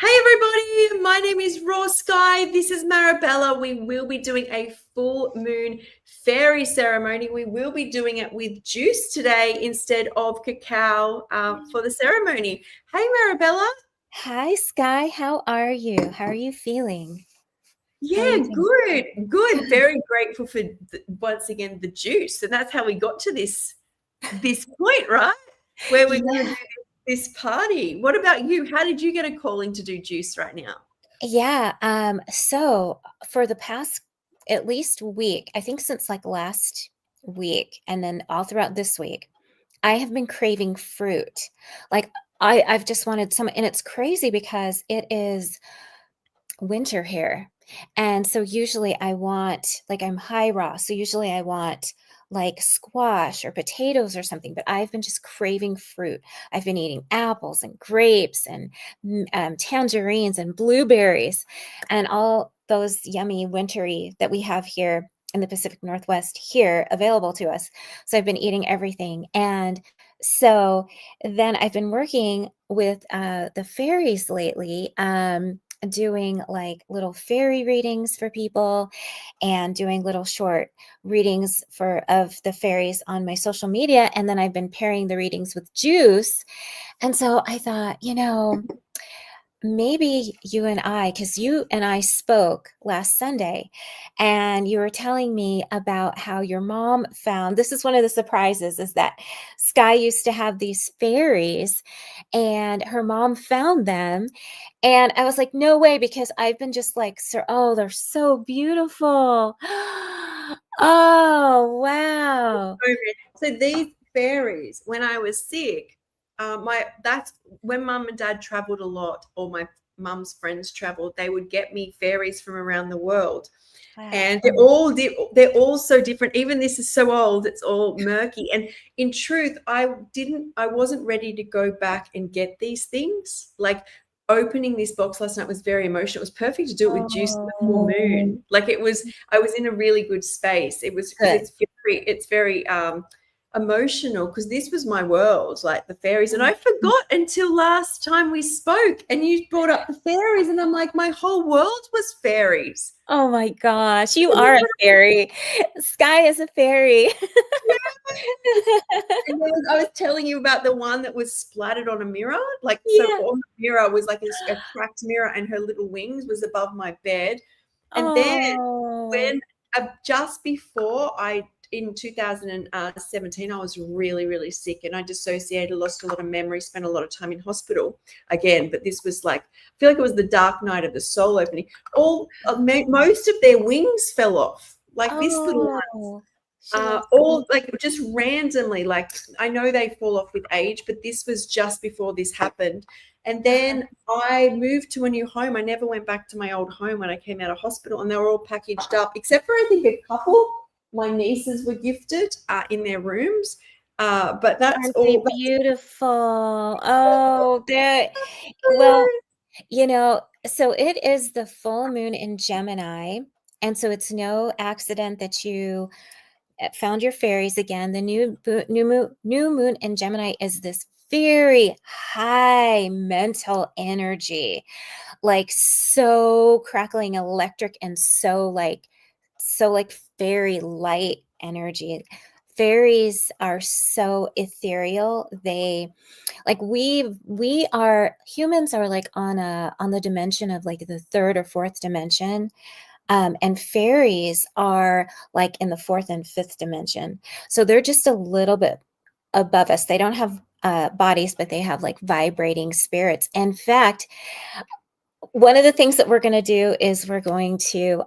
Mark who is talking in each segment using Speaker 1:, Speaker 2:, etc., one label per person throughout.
Speaker 1: Hey everybody, my name is Raw Sky. This is Marabella. We will be doing a full moon fairy ceremony. We will be doing it with juice today instead of cacao for the ceremony. Hey Marabella.
Speaker 2: Hi, Skye. How are you? How are you feeling? How are
Speaker 1: Yeah,
Speaker 2: you doing?
Speaker 1: good, good. Very grateful for once again the juice, and that's how we got to this point, right? Where we're going to
Speaker 2: Yeah,
Speaker 1: do this party. What about you? How did you get a calling to do juice right now?
Speaker 2: yeah. So for the past at least week, I think since like last week and then all throughout this week, I have been craving fruit. Like I've just wanted some, and it's crazy because it is winter here. And so usually I want, like I'm high raw, so usually I want like squash or potatoes or something, but I've been just craving fruit. I've been eating apples and grapes and tangerines and blueberries and all those yummy wintry that we have here in the Pacific Northwest here available to us. So I've been eating everything. And so then I've been working with the fairies lately. Doing like little fairy readings for people and doing little short readings for of the fairies on my social media, and then I've been pairing the readings with juice. And so I thought, maybe you and I, because you and I spoke last Sunday, and you were telling me about how your mom found this is one of the surprises is that Skye used to have these fairies and her mom found them. And I was like, no way, because I've been just like, sir, oh, they're so beautiful. Oh, wow.
Speaker 1: So these fairies, when I was sick, my that's when mum and dad traveled a lot, or my mum's friends traveled, they would get me fairies from around the world.
Speaker 2: Wow.
Speaker 1: And they're all so different. Even this is so old, it's all murky. And in truth, I wasn't ready to go back and get these things. Like opening this box last night was very emotional. It was perfect to do it with juice in the full
Speaker 2: Oh,
Speaker 1: moon. Like I was in a really good space. It was because
Speaker 2: good.
Speaker 1: it's very emotional, because this was my world, like the fairies. And I forgot until last time we spoke and you brought up the fairies, and I'm like, my whole world was fairies.
Speaker 2: Oh my gosh, you are a fairy. Skye is a fairy.
Speaker 1: And I was telling you about the one that was splattered on a mirror. Like, so
Speaker 2: Yeah.
Speaker 1: on the mirror was like a cracked mirror, and her little wings was above my bed. And then
Speaker 2: Oh.
Speaker 1: when just before in 2017, I was really, really sick, and I dissociated, lost a lot of memory, spent a lot of time in hospital again. But this was like, I feel like it was the dark night of the soul opening. Most of their wings fell off, like this little one.
Speaker 2: Oh. She lost
Speaker 1: All like just randomly, like I know they fall off with age, but this was just before this happened. And
Speaker 2: uh-huh.
Speaker 1: then I moved to a new home. I never went back to my old home when I came out of hospital, and they were all packaged up, except for I think a couple my nieces were gifted in their rooms. But that's
Speaker 2: Aren't they
Speaker 1: all.
Speaker 2: beautiful? Oh, they're well, so it is the full moon in Gemini. And so it's no accident that you found your fairies again. The new moon in Gemini is this very high mental energy, like so crackling electric and so like fairy light energy. Fairies are so ethereal. They like we are humans are like on the dimension of like the third or fourth dimension, and fairies are like in the fourth and fifth dimension. So they're just a little bit above us. They don't have bodies, but they have like vibrating spirits. In fact, one of the things that we're going to do is we're going to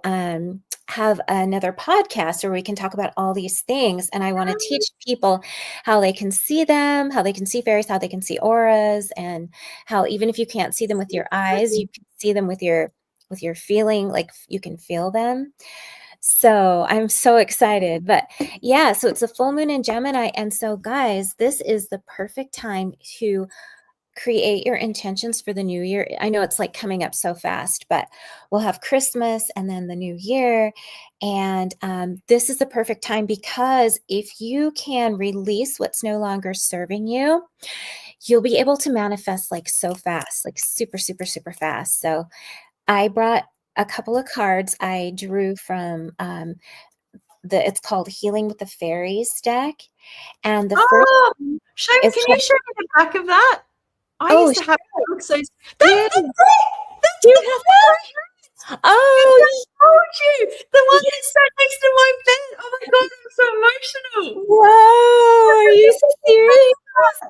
Speaker 2: have another podcast where we can talk about all these things. And I want to teach people how they can see them, how they can see fairies, how they can see auras, and how even if you can't see them with your eyes, you can see them with your feeling, like you can feel them. So I'm so excited. But yeah, so it's a full moon in Gemini. And so, guys, this is the perfect time to create your intentions for the new year. I know it's like coming up so fast, but we'll have Christmas and then the new year. And this is the perfect time because if you can release what's no longer serving you, you'll be able to manifest like so fast, like super, super, super fast. So I brought a couple of cards I drew from it's called Healing with the Fairies deck. And the first
Speaker 1: Oh,
Speaker 2: one
Speaker 1: Shane,
Speaker 2: is
Speaker 1: can you
Speaker 2: called,
Speaker 1: show me the back of that? I
Speaker 2: oh,
Speaker 1: used to have
Speaker 2: shit.
Speaker 1: books. So that's
Speaker 2: Yeah.
Speaker 1: it. That's
Speaker 2: Do
Speaker 1: the
Speaker 2: you have that?
Speaker 1: yes,
Speaker 2: Oh,
Speaker 1: I told you. The one
Speaker 2: yeah.
Speaker 1: that sat next to my bed. Oh my god, I'm so emotional.
Speaker 2: Whoa. Are you serious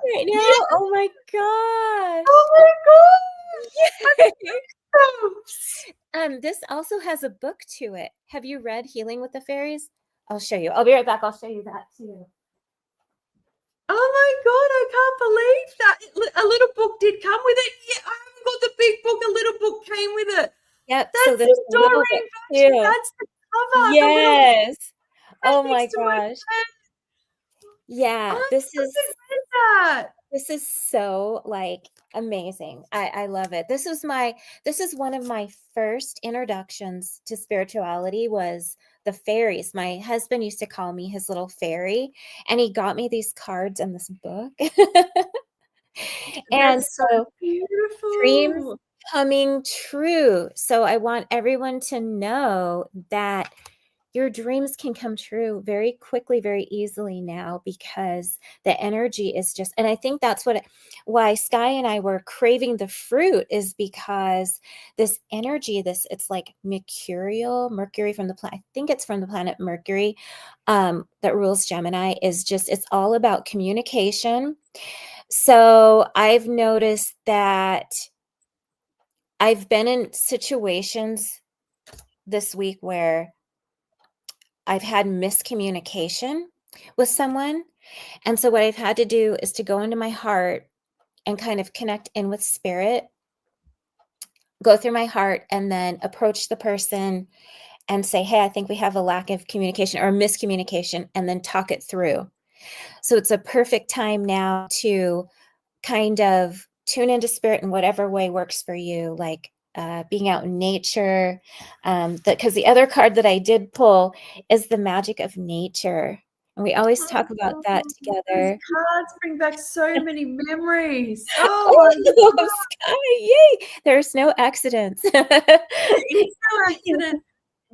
Speaker 2: right
Speaker 1: Yeah.
Speaker 2: now? Oh my gosh.
Speaker 1: Oh my god. I'm
Speaker 2: Yay.
Speaker 1: so
Speaker 2: This also has a book to it. Have you read Healing with the Fairies? I'll show you. I'll be right back. I'll show you that too.
Speaker 1: Oh my god, I can't believe that. A little book did come with it. Yeah, I haven't got the big book. A little book came with it.
Speaker 2: Yep. So
Speaker 1: That's
Speaker 2: there's
Speaker 1: the
Speaker 2: a little book
Speaker 1: Doreen version.
Speaker 2: too.
Speaker 1: That's the cover. The little
Speaker 2: Yes.
Speaker 1: right
Speaker 2: Oh my
Speaker 1: next to my
Speaker 2: gosh.
Speaker 1: bed.
Speaker 2: Yeah.
Speaker 1: I'm supposed to get that.
Speaker 2: This is so like amazing. I love it. This is one of my first introductions to spirituality was the fairies. My husband used to call me his little fairy, and he got me these cards and this book. And
Speaker 1: That's so
Speaker 2: so dreams
Speaker 1: beautiful.
Speaker 2: coming true. So I want everyone to know that your dreams can come true very quickly, very easily now because the energy is just, and I think that's why Skye and I were craving the fruit is because this energy, it's like Mercury from the planet, I think it's from the planet Mercury, that rules Gemini is just, it's all about communication. So I've noticed that I've been in situations this week where I've had miscommunication with someone. And so what I've had to do is to go into my heart and kind of connect in with spirit, go through my heart, and then approach the person and say, hey, I think we have a lack of communication or miscommunication, and then talk it through. So it's a perfect time now to kind of tune into spirit in whatever way works for you, like being out in nature. Because the other card that I did pull is the magic of nature. And we always talk about
Speaker 1: Oh,
Speaker 2: that
Speaker 1: these
Speaker 2: together.
Speaker 1: cards bring back so many memories. Oh my
Speaker 2: Oh, Skye, yay! There's no accidents.
Speaker 1: it's no accident.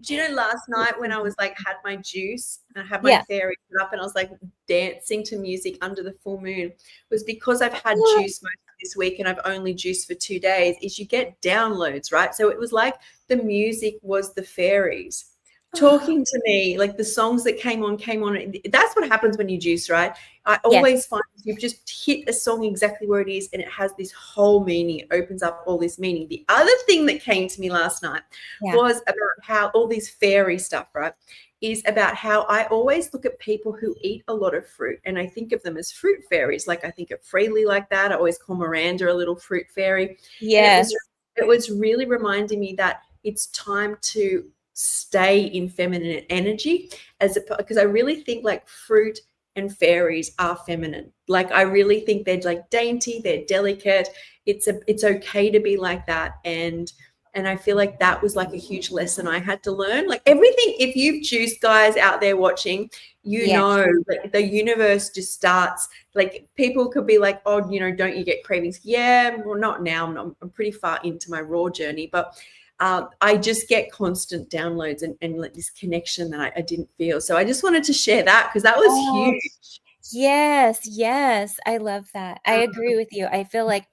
Speaker 1: Do you know last night when I was like had my juice and I had my
Speaker 2: Yeah.
Speaker 1: fairy up and I was like dancing to music under the full moon was because I've had juice most of this week and I've only juiced for 2 days is you get downloads, right? So it was like the music was the fairies talking to me, like the songs that came on. That's what happens when you juice, right? I
Speaker 2: Yes.
Speaker 1: always find you've just hit a song exactly where it is and it has this whole meaning. It opens up all this meaning. The other thing that came to me last night
Speaker 2: Yeah.
Speaker 1: was about how all these fairy stuff, right, is about how I always look at people who eat a lot of fruit and I think of them as fruit fairies. Like I think of Freely like that. I always call Miranda a little fruit fairy. And
Speaker 2: Yes.
Speaker 1: it was really reminding me that it's time to stay in feminine energy because I really think like fruit and fairies are feminine. Like I really think they're like dainty, they're delicate. It's okay to be like that. And I feel like that was like a huge lesson I had to learn. Like everything, if you've juiced guys out there watching, you
Speaker 2: Yes.
Speaker 1: know that the universe just starts. Like people could be like, oh, don't you get cravings? Yeah, well, not now. I'm pretty far into my raw journey, but I just get constant downloads and like this connection that I didn't feel. So I just wanted to share that because that was
Speaker 2: Oh,
Speaker 1: huge.
Speaker 2: yes. Yes. I love that. I agree with you. I feel like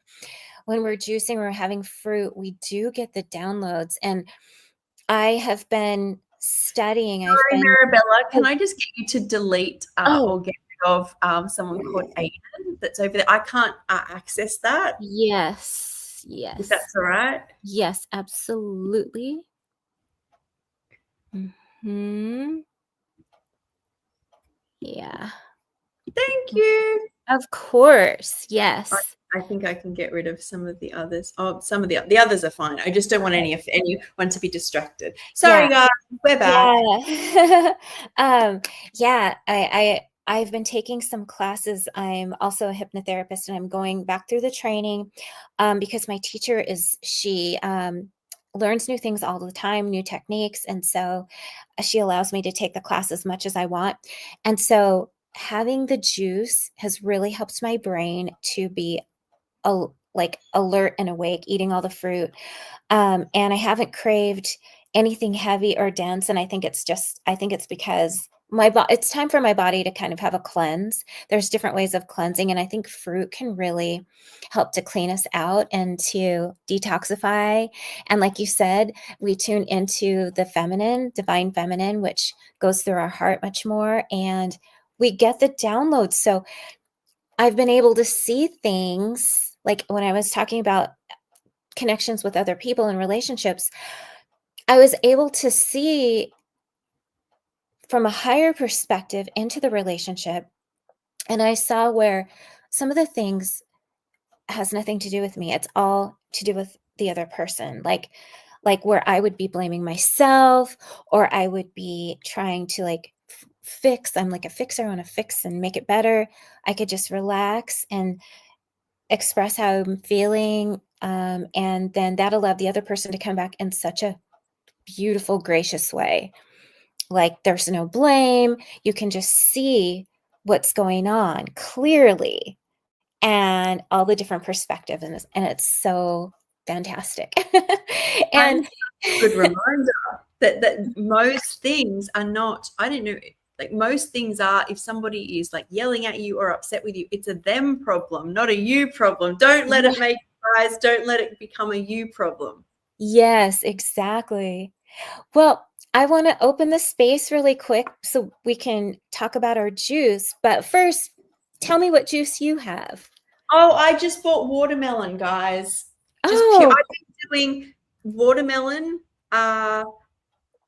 Speaker 2: when we're juicing, we're having fruit, we do get the downloads. And I have been studying. I've
Speaker 1: Sorry,
Speaker 2: been
Speaker 1: Marabella, can
Speaker 2: oh,
Speaker 1: I just get you to delete
Speaker 2: oh,
Speaker 1: or get rid of someone called Aiden that's over there? I can't access that,
Speaker 2: yes,
Speaker 1: if
Speaker 2: yes,
Speaker 1: that's all right.
Speaker 2: yes, absolutely. Hmm. Yeah,
Speaker 1: Thank you.
Speaker 2: of course.
Speaker 1: I,
Speaker 2: Yes.
Speaker 1: I think I can get rid of some of the others. Oh, some of the others are fine. I just don't want anyone to be distracted.
Speaker 2: Yeah.
Speaker 1: Sorry, guys. We're back.
Speaker 2: Yeah. Yeah, I've been taking some classes. I'm also a hypnotherapist and I'm going back through the training because my teacher she learns new things all the time, new techniques. And so she allows me to take the class as much as I want. And so having the juice has really helped my brain to be like alert and awake, eating all the fruit. And I haven't craved anything heavy or dense. And I think it's because it's time for my body to kind of have a cleanse. There's different ways of cleansing. And I think fruit can really help to clean us out and to detoxify. And like you said, we tune into the feminine, divine feminine, which goes through our heart much more. And we get the downloads. So I've been able to see things like when I was talking about connections with other people and relationships, I was able to see from a higher perspective into the relationship. And I saw where some of the things has nothing to do with me. It's all to do with the other person. Like where I would be blaming myself, or I would be trying to like fix. I'm like a fixer. I want to fix and make it better. I could just relax and express how I'm feeling. And then that allowed the other person to come back in such a beautiful, gracious way. Like there's no blame. You can just see what's going on clearly and all the different perspectives. And it's so fantastic.
Speaker 1: That
Speaker 2: And
Speaker 1: is a good reminder that most things are not, I don't know, like most things are, if somebody is like yelling at you or upset with you, it's a them problem, not a you problem. Don't let it make you guys, don't let it become a you problem.
Speaker 2: yes, exactly. Well, I want to open the space really quick so we can talk about our juice. But first, tell me what juice you have.
Speaker 1: Oh, I just bought watermelon, guys. Just pure.
Speaker 2: Oh,
Speaker 1: I've been doing watermelon,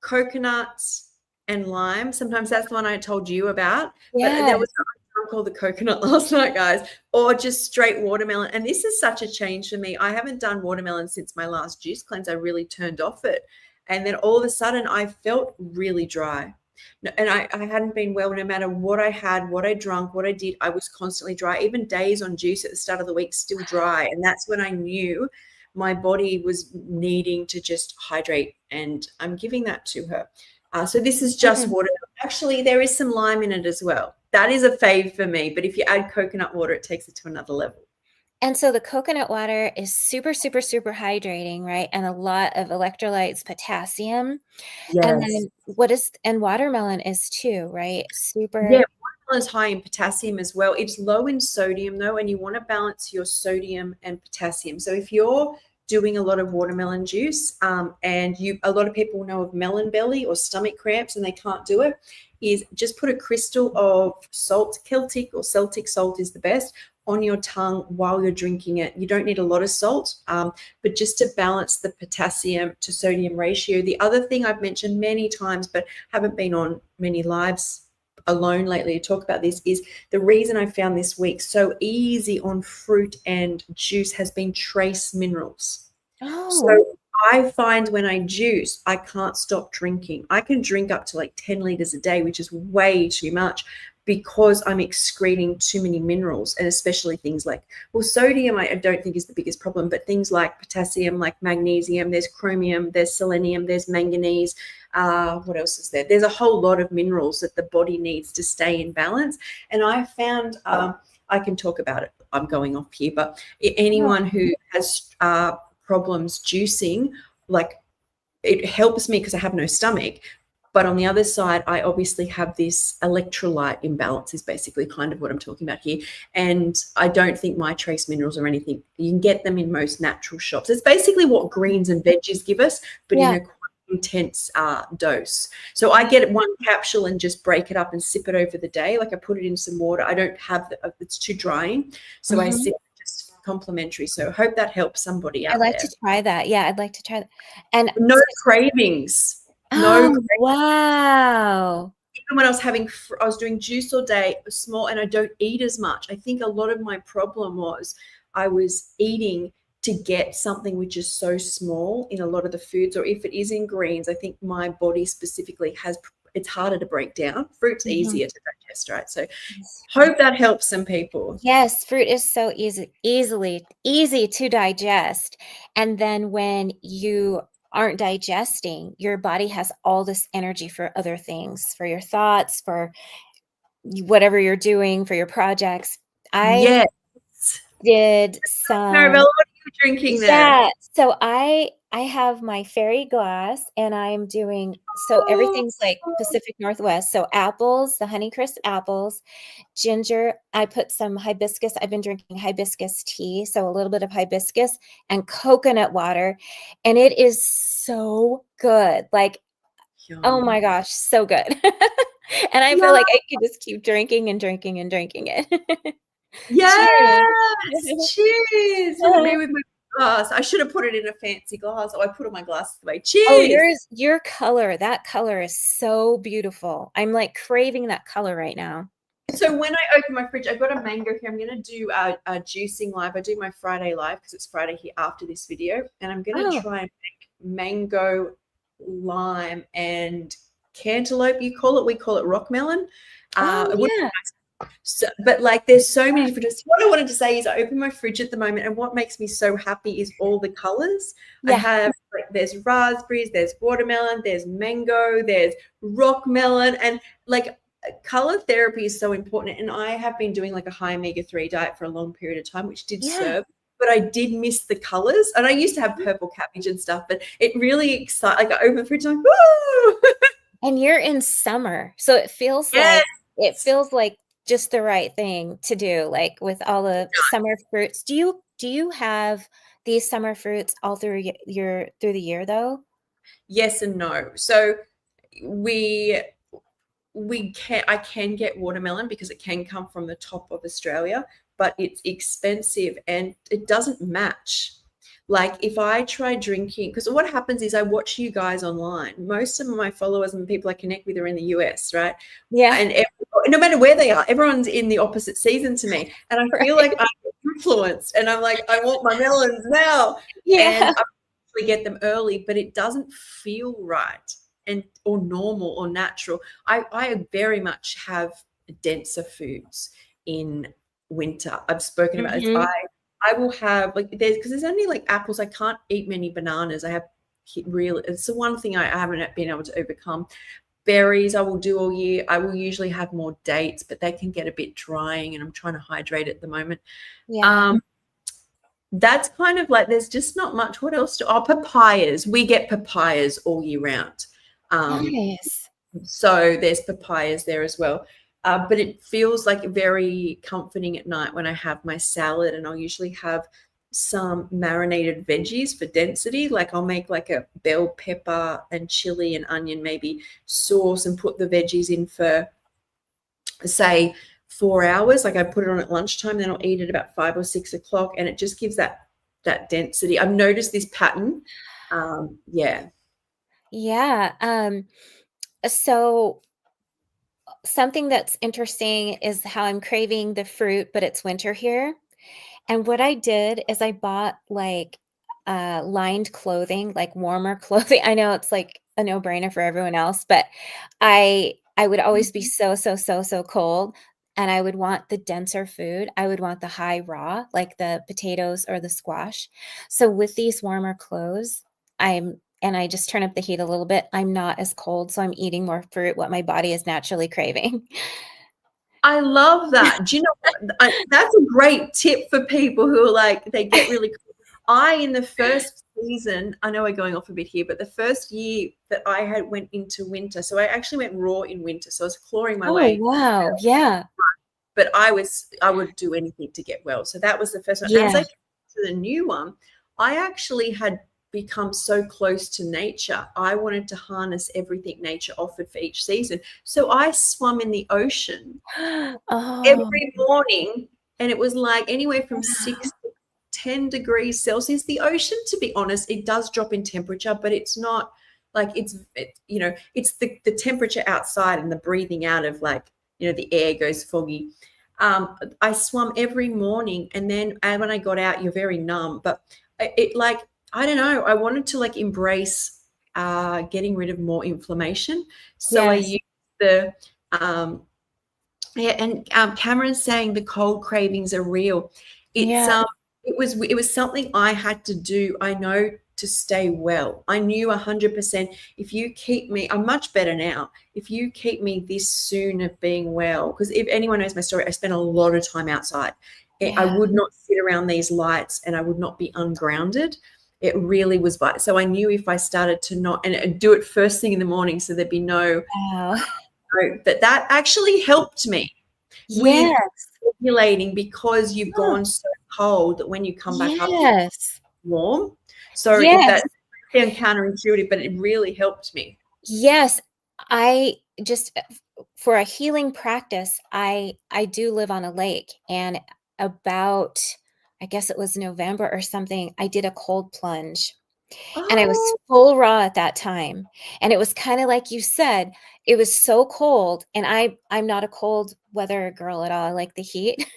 Speaker 1: coconuts, and lime. Sometimes that's the one I told you about. But
Speaker 2: yeah.
Speaker 1: there was one called the coconut last night, guys, or just straight watermelon. And this is such a change for me. I haven't done watermelon since my last juice cleanse. I really turned off it. And then all of a sudden I felt really dry. And I hadn't been well. No matter what I had, what I drank, what I did, I was constantly dry. Even days on juice at the start of the week, still dry. And that's when I knew my body was needing to just hydrate. And I'm giving that to her. So this is just water. Actually, there is some lime in it as well. That is a fave for me. But if you add coconut water, it takes it to another level.
Speaker 2: And so the coconut water is super, super, super hydrating, right? And a lot of electrolytes, potassium. And
Speaker 1: Yes.
Speaker 2: then and watermelon is too, right? Super.
Speaker 1: Yeah, watermelon is high in potassium as well. It's low in sodium though, and you want to balance your sodium and potassium. So if you're doing a lot of watermelon juice, and a lot of people know of melon belly or stomach cramps and they can't do it, is just put a crystal of salt, Celtic or Celtic salt is the best, on your tongue while you're drinking it. You don't need a lot of salt, but just to balance the potassium to sodium ratio. The other thing I've mentioned many times, but haven't been on many lives alone lately to talk about this, is the reason I found this week so easy on fruit and juice has been trace minerals.
Speaker 2: Oh,
Speaker 1: So I find when I juice, I can't stop drinking. I can drink up to like 10 liters a day, which is way too much, because I'm excreting too many minerals, and especially things like, well, sodium I don't think is the biggest problem, but things like potassium, like magnesium, there's chromium, there's selenium, there's manganese. What else is there? There's a whole lot of minerals that the body needs to stay in balance. And I found, I can talk about it, I'm going off here, but anyone who has problems juicing, like, it helps me because I have no stomach. But on the other side, I obviously have this electrolyte imbalance is basically kind of what I'm talking about here. And I don't think my trace minerals or anything, you can get them in most natural shops. It's basically what greens and veggies give us, but in a quite intense dose. So I get one capsule and just break it up and sip it over the day. Like I put it in some water. I don't have, it's too drying. So I sip it just complimentary. So I hope that helps somebody out
Speaker 2: I'd like
Speaker 1: there.
Speaker 2: to try that. Yeah, I'd like to try that. And
Speaker 1: No cravings. No
Speaker 2: oh,
Speaker 1: cravings.
Speaker 2: wow.
Speaker 1: Even when I was I was doing juice all day, small, and I don't eat as much. I think a lot of my problem was I was eating to get something which is so small in a lot of the foods, or if it is in greens, I think my body specifically it's harder to break down. Fruit's easier to digest, right? So hope that helps some people.
Speaker 2: Yes, fruit is so easy to digest. And then when you aren't digesting, your body has all this energy for other things, for your thoughts, for whatever you're doing, for your projects.
Speaker 1: Yes.
Speaker 2: did some,
Speaker 1: Maribel, what are you drinking there?
Speaker 2: yeah. So I have my fairy glass and I'm doing, so
Speaker 1: Oh,
Speaker 2: everything's like Pacific Northwest. So apples, the Honeycrisp apples, ginger. I put some hibiscus. I've been drinking hibiscus tea, so a little bit of hibiscus and coconut water, and it is so good. Like, oh my
Speaker 1: yum.
Speaker 2: gosh, so good. And I feel
Speaker 1: Yeah.
Speaker 2: like I could just keep drinking and drinking and drinking it. Cheers.
Speaker 1: Yes. Cheers. Look at me with my glass. I should have put it in a fancy glass. Oh, I put all my glasses away.
Speaker 2: Oh,
Speaker 1: Cheers.
Speaker 2: your color, that color is so beautiful. I'm like craving that color right now.
Speaker 1: So when I open my fridge, I've got a mango here. I'm going to do a juicing live. I do my Friday live because it's Friday here after this video. And I'm going to
Speaker 2: Oh,
Speaker 1: try and make mango, lime, and cantaloupe, you call it. We call it rock melon.
Speaker 2: oh
Speaker 1: It
Speaker 2: yeah.
Speaker 1: So, but like there's so many different. What I wanted to say is I open my fridge at the moment, and what makes me so happy is all the colors. I
Speaker 2: Yeah.
Speaker 1: have like there's raspberries, there's watermelon, there's mango, there's rock melon, and like color therapy is so important. And I have been doing like a high omega-3 diet for a long period of time, which did
Speaker 2: Yeah.
Speaker 1: serve. But I did miss the colors, and I used to have purple cabbage and stuff. But it really excites. Like I open the fridge, I'm like, woo!
Speaker 2: And you're in summer, so
Speaker 1: Yes.
Speaker 2: it feels like just the right thing to do, like with all the summer fruits. Do you have these summer fruits all through your through the year though?
Speaker 1: Yes and no. So we I can get watermelon because it can come from the top of Australia, but it's expensive and it doesn't match. Like if I try drinking, because what happens is I watch you guys online. Most of my followers and people I connect with are in the US, right?
Speaker 2: Yeah.
Speaker 1: And no matter where they are, everyone's in the opposite season to me. And I feel
Speaker 2: Right.
Speaker 1: like I'm influenced and I'm like, I want my melons now. And
Speaker 2: Yeah.
Speaker 1: I actually get them early, but it doesn't feel right and or normal or natural. I very much have denser foods in winter. I've spoken about this.
Speaker 2: Mhm.
Speaker 1: I will have like there's only like apples. I can't eat many bananas. I have real. It's the one thing I haven't been able to overcome. Berries I will do all year. I will usually have more dates, but they can get a bit drying, and I'm trying to hydrate at the moment.
Speaker 2: Yeah.
Speaker 1: Um, that's kind of like there's just not much. What else papayas. We get papayas all year round. Um,
Speaker 2: Nice.
Speaker 1: so there's papayas there as well. But it feels like very comforting at night when I have my salad, and I'll usually have some marinated veggies for density. Like I'll make like a bell pepper and chili and onion maybe sauce and put the veggies in for say 4 hours. Like I put it on at lunchtime, then I'll eat it about 5 or 6 o'clock, and it just gives that density. I've noticed this pattern. Yeah.
Speaker 2: Yeah. So something that's interesting is how I'm craving the fruit, but it's winter here. And what I did is I bought like lined clothing, like warmer clothing. I know it's like a no-brainer for everyone else, but I would always be so cold and I would want the denser food. I would want the high raw, like the potatoes or the squash. So with these warmer clothes, and I just turn up the heat a little bit, I'm not as cold, so I'm eating more fruit, what my body is naturally craving.
Speaker 1: I love that. Do you know what? That's a great tip for people who are like, they get really cool. In the first season, I know we're going off a bit here, but the first year that I had went into winter, so I actually went raw in winter. So I was clawing my
Speaker 2: Oh,
Speaker 1: way,
Speaker 2: wow. Yeah.
Speaker 1: but I would do anything to get well. So that was the first one. As
Speaker 2: Yeah.
Speaker 1: I came to the new one, I actually had become so close to nature. I wanted to harness everything nature offered for each season. So I swam in the ocean
Speaker 2: Oh,
Speaker 1: every morning, and it was like anywhere from
Speaker 2: wow.
Speaker 1: 6 to 10 degrees Celsius. The ocean, to be honest, it does drop in temperature, but it's not like it's the temperature outside and the breathing out of like, the air goes foggy. I swam every morning, and then when I got out, you're very numb, but it like, I don't know, I wanted to like embrace getting rid of more inflammation. So I
Speaker 2: Yes.
Speaker 1: used the yeah, and Cameron's saying the cold cravings are real. It's
Speaker 2: Yeah.
Speaker 1: it was something I had to do. I know, to stay well. I knew 100% if you keep me, I'm much better now. If you keep me this soon of being well, because if anyone knows my story, I spent a lot of time outside, I
Speaker 2: Yeah.
Speaker 1: would not sit around these lights and I would not be ungrounded. It really was vital. So I knew if I started to not and do it first thing in the morning, so there'd be
Speaker 2: Wow.
Speaker 1: but that actually helped me with
Speaker 2: Yes.
Speaker 1: regulating, because you've
Speaker 2: Oh,
Speaker 1: gone so cold that when you come back up, you're
Speaker 2: yes.
Speaker 1: warm. So if
Speaker 2: Yes.
Speaker 1: that sounds counterintuitive, but it really helped me.
Speaker 2: Yes. I just for a healing practice, I do live on a lake, and about I guess it was November or something, I did a cold plunge. And I was
Speaker 1: Oh,
Speaker 2: full raw at that time, and it was kinda like you said, it was so cold, and I'm not a cold weather girl at all, I like the heat,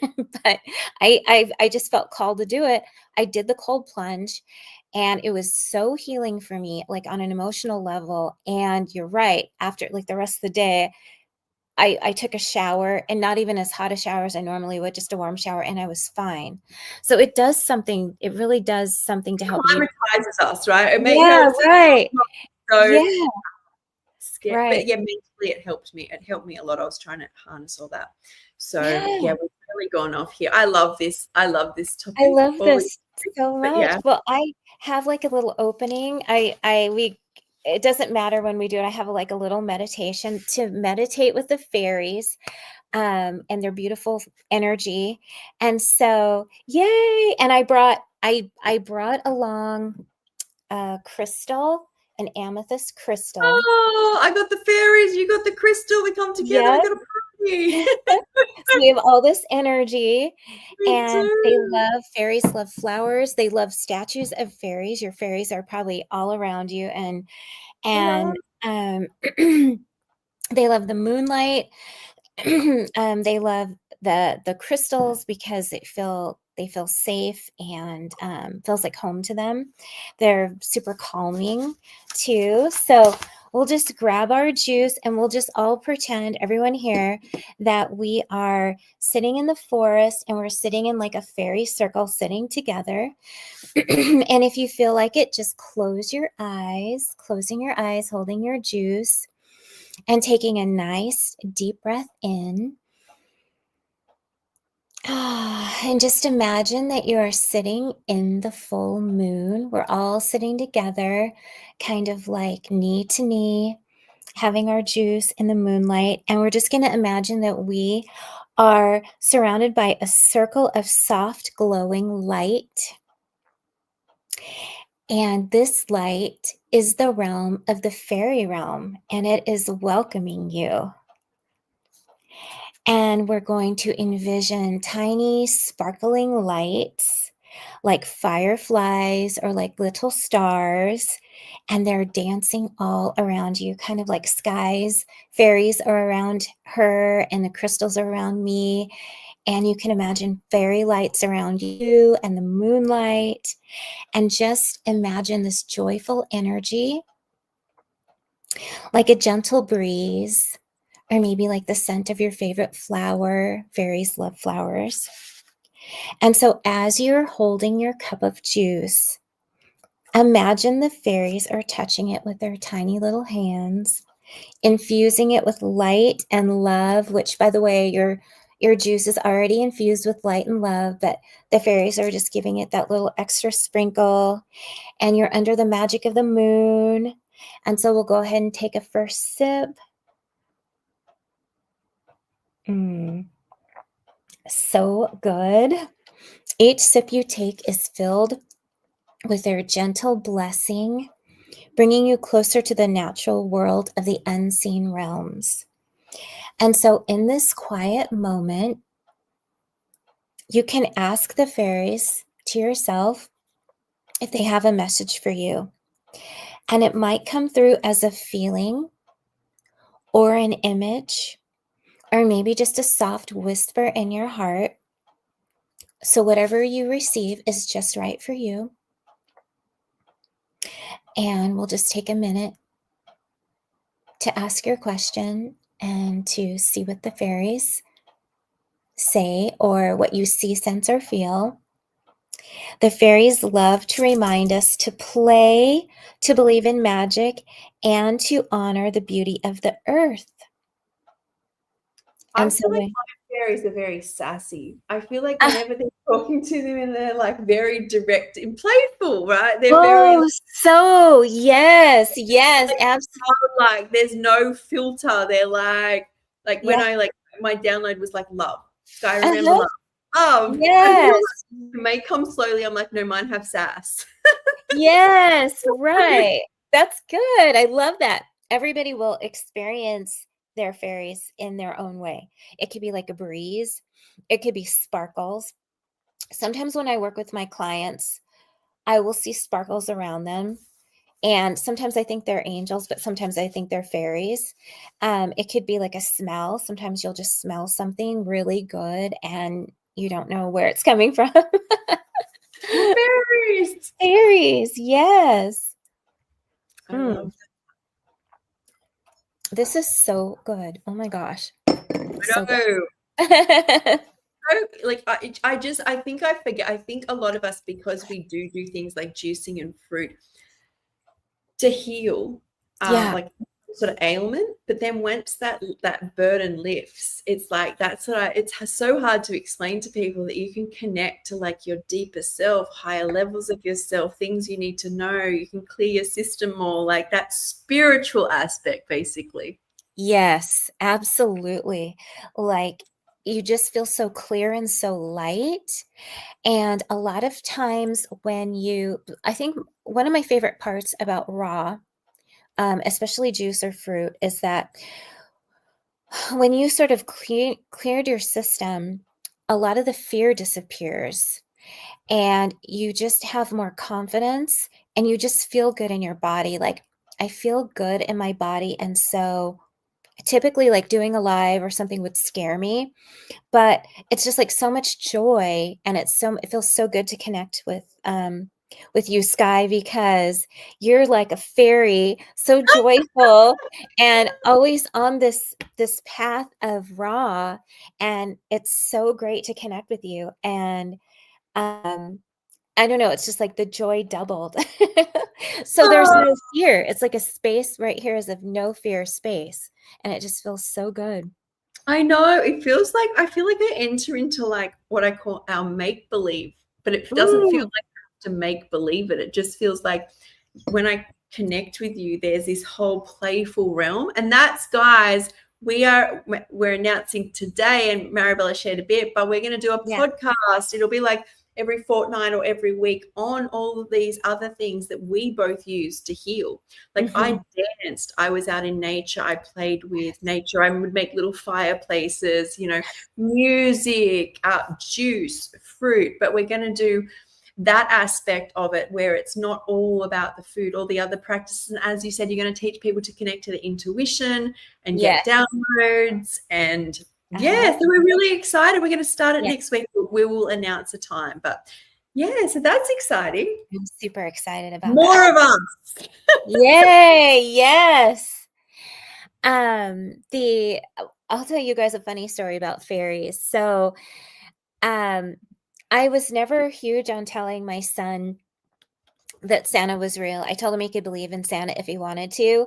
Speaker 2: but I just felt called to do it. I did the cold plunge, and it was so healing for me, like, on an emotional level, and you're right, after, like, the rest of the day, I took a shower, and not even as hot a shower as I normally would, just a warm shower, and I was fine. So it really does something to help you.
Speaker 1: climatizes us, right? It
Speaker 2: Yeah,
Speaker 1: helps us
Speaker 2: right.
Speaker 1: not so
Speaker 2: Yeah,
Speaker 1: scared.
Speaker 2: right.
Speaker 1: But yeah, mentally it helped me. It helped me a lot. I was trying to harness all that. So yeah,
Speaker 2: Yeah,
Speaker 1: we've really gone off here. I love this. I love this
Speaker 2: I
Speaker 1: topic.
Speaker 2: love
Speaker 1: Always,
Speaker 2: this so
Speaker 1: but
Speaker 2: much.
Speaker 1: yeah.
Speaker 2: Well, I have, like, a little opening. I we it doesn't matter when we do it. I have, like, a little meditation to meditate with the fairies, and their beautiful energy, and so yay! And I brought along a crystal, an amethyst crystal.
Speaker 1: Oh, I got the fairies. You got the crystal. We come together. We
Speaker 2: Yes.
Speaker 1: got a party.
Speaker 2: So we have all this energy,
Speaker 1: We
Speaker 2: and
Speaker 1: do.
Speaker 2: fairies love flowers, they love statues of fairies. Your fairies are probably all around you,
Speaker 1: Yeah.
Speaker 2: and, um, they love the moonlight. They love the crystals because they feel safe and, feels like home to them. They're super calming too. So we'll just grab our juice and we'll just all pretend, everyone here, that we are sitting in the forest and we're sitting in like a fairy circle sitting together. And if you feel like it, just closing your eyes, holding your juice, and taking a nice deep breath in. And just imagine that you are sitting in the full moon. We're all sitting together, kind of like knee to knee, having our juice in the moonlight. And we're just going to imagine that we are surrounded by a circle of soft, glowing light. And this light is the realm of the fairy realm, and it is welcoming you. And we're going to envision tiny sparkling lights like fireflies or like little stars, and they're dancing all around you, kind of like Skye's fairies are around her, and the crystals are around me. And you can imagine fairy lights around you and the moonlight, and just imagine this joyful energy like a gentle breeze, or maybe like the scent of your favorite flower. Fairies love flowers. And so, as you're holding your cup of juice, imagine the fairies are touching it with their tiny little hands, infusing it with light and love, which, by the way, your juice is already infused with light and love, but the fairies are just giving it that little extra sprinkle. And you're under the magic of the moon. And so we'll go ahead and take a first sip. Mm, so good. Each sip you take is filled with their gentle blessing, bringing you closer to the natural world of the unseen realms. And so, in this quiet moment, you can ask the fairies to yourself if they have a message for you. And it might come through as a feeling or an image, or maybe just a soft whisper in your heart. So, whatever you receive is just right for you. And we'll just take a minute to ask your question and to see what the fairies say or what you see, sense, or feel. The fairies love to remind us to play, to believe in magic, and to honor the beauty of the earth.
Speaker 1: I
Speaker 2: And
Speaker 1: feel
Speaker 2: so,
Speaker 1: like
Speaker 2: when,
Speaker 1: fairies are very sassy. I feel like whenever they're talking to them and they're like very direct and playful, right? They're very
Speaker 2: Oh, so yes, yes, absolutely.
Speaker 1: like there's no filter. They're like when
Speaker 2: Yeah.
Speaker 1: I like my download was like love. Sky, remember
Speaker 2: Uh-huh.
Speaker 1: love. Love. And they're
Speaker 2: Yes.
Speaker 1: like, it may come slowly. I'm like, no, mine have sass.
Speaker 2: Yes, right. That's good. I love that. Everybody will experience their fairies in their own way. It could be like a breeze. It could be sparkles. Sometimes when I work with my clients, I will see sparkles around them. And sometimes I think they're angels, but sometimes I think they're fairies. It could be like a smell. Sometimes you'll just smell something really good and you don't know where it's coming from.
Speaker 1: Fairies.
Speaker 2: Fairies, yes.
Speaker 1: I love
Speaker 2: This is so good. Oh my gosh.
Speaker 1: that.
Speaker 2: So
Speaker 1: I know.
Speaker 2: good.
Speaker 1: Like I think I forget. I think a lot of us, because we do things like juicing and fruit to heal,
Speaker 2: Yeah.
Speaker 1: like sort of ailment. But then once that burden lifts, it's like it's so hard to explain to people that you can connect to like your deeper self, higher levels of yourself, things you need to know. You can clear your system more, like that spiritual aspect, basically.
Speaker 2: Yes, absolutely. Like you just feel so clear and so light. And a lot of times I think one of my favorite parts about raw, especially juice or fruit, is that when you sort of cleared your system, a lot of the fear disappears and you just have more confidence and you just feel good in your body. Like, I feel good in my body. And so typically, like doing a live or something would scare me, but it's just like so much joy and it feels so good to connect with you, Skye, because you're like a fairy, so joyful and always on this path of raw, and it's so great to connect with you. And um I don't know, it's just like the joy doubled. So there's
Speaker 1: Oh,
Speaker 2: no fear. It's like a space right here is of no fear space, and it just feels so good.
Speaker 1: I know. It feels like I feel like I enter into like what I call our make believe, but it doesn't feel
Speaker 2: Ooh,
Speaker 1: like I have to make believe it. It just feels like when I connect with you, there's this whole playful realm, and that's, guys, we're announcing today, and Maribella shared a bit, but we're going to do a
Speaker 2: yeah.
Speaker 1: podcast. It'll be like every fortnight or every week on all of these other things that we both use to heal. Like I
Speaker 2: Mhm.
Speaker 1: danced, I was out in nature, I played with nature, I would make little fireplaces, music, juice, fruit. But we're going to do that aspect of it where it's not all about the food or the other practices. And as you said, you're going to teach people to connect to the intuition and get
Speaker 2: Yes.
Speaker 1: downloads. And
Speaker 2: Uh-huh.
Speaker 1: yeah, so we're really excited. We're going to start it
Speaker 2: Yeah.
Speaker 1: next week. We will announce a time. But yeah, so that's exciting.
Speaker 2: I'm super excited about that.
Speaker 1: More of us.
Speaker 2: Yay, yes. The I'll tell you guys a funny story about fairies. So, um, I was never huge on telling my son that Santa was real. I told him he could believe in Santa if he wanted to,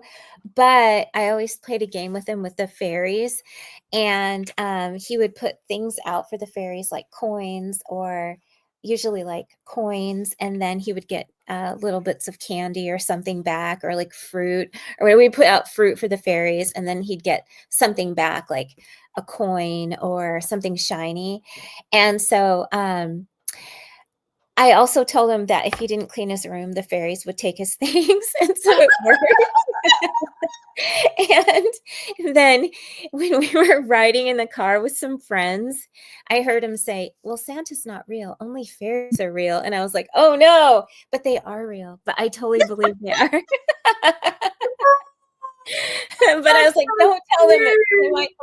Speaker 2: but I always played a game with him with the fairies, and he would put things out for the fairies like coins or usually like coins, and then he would get little bits of candy or something back, or like fruit, or when we put out fruit for the fairies, and then he'd get something back like a coin or something shiny. And so I also told him that if he didn't clean his room, the fairies would take his things, and so it worked. And then when we were riding in the car with some friends, I heard him say, "Well, Santa's not real, only fairies are real." And I was like, "Oh, no, but they are real." But I totally believe they are. But I
Speaker 1: That's
Speaker 2: was like,
Speaker 1: so
Speaker 2: "Don't tell them that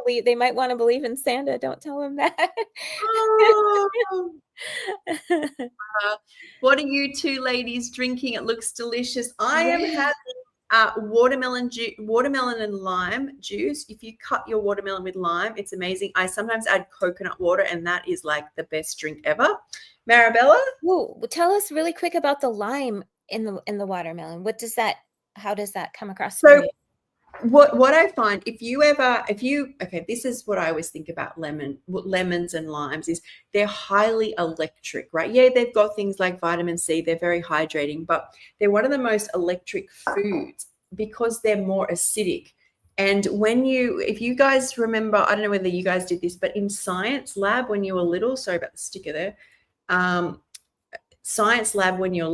Speaker 1: cute.
Speaker 2: they might wanna believe in Santa, don't tell them that."
Speaker 1: Oh. What are you two ladies drinking? It looks delicious. I am
Speaker 2: Yeah.
Speaker 1: having watermelon and lime juice. If you cut your watermelon with lime, it's amazing. I sometimes add coconut water, and that is like the best drink ever. Maribella?
Speaker 2: Well, tell us really quick about the lime in the watermelon. How does that come across for
Speaker 1: So
Speaker 2: you?
Speaker 1: what I find, okay, this is what I always think about lemons and limes is they're highly electric, right? Yeah, they've got things like vitamin C, they're very hydrating, but they're one of the most electric foods because they're more acidic. And if you guys remember, I don't know whether you guys did this, but in science lab when you were little, sorry about the sticker there, science lab when you're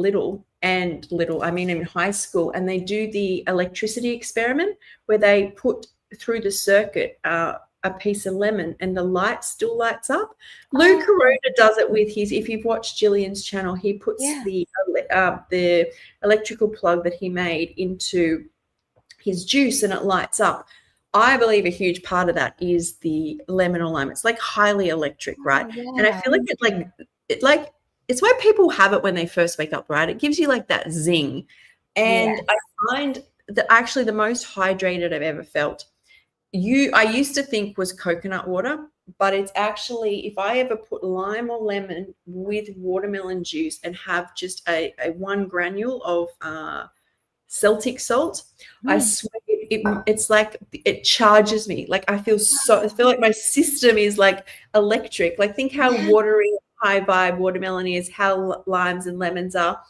Speaker 1: I mean in high school, and they do the electricity experiment where they put through the circuit a piece of lemon and the light still lights up. Lou Corona does it with his, if you've watched Gillian's channel, he puts the electrical plug that he made into his juice and it lights up. I believe a huge part of that is the lemon or lime. It's like highly electric, right? And I feel like it's why people have it when they first wake up, right? It gives you like that zing. And I find that actually the most hydrated I've ever felt, I used to think was coconut water, but it's actually, if I ever put lime or lemon with watermelon juice and have just a 1 granule of Celtic salt, I swear it's like it charges me. Like I feel like my system is like electric. Like think how watery, high vibe watermelon is, how limes and lemons are.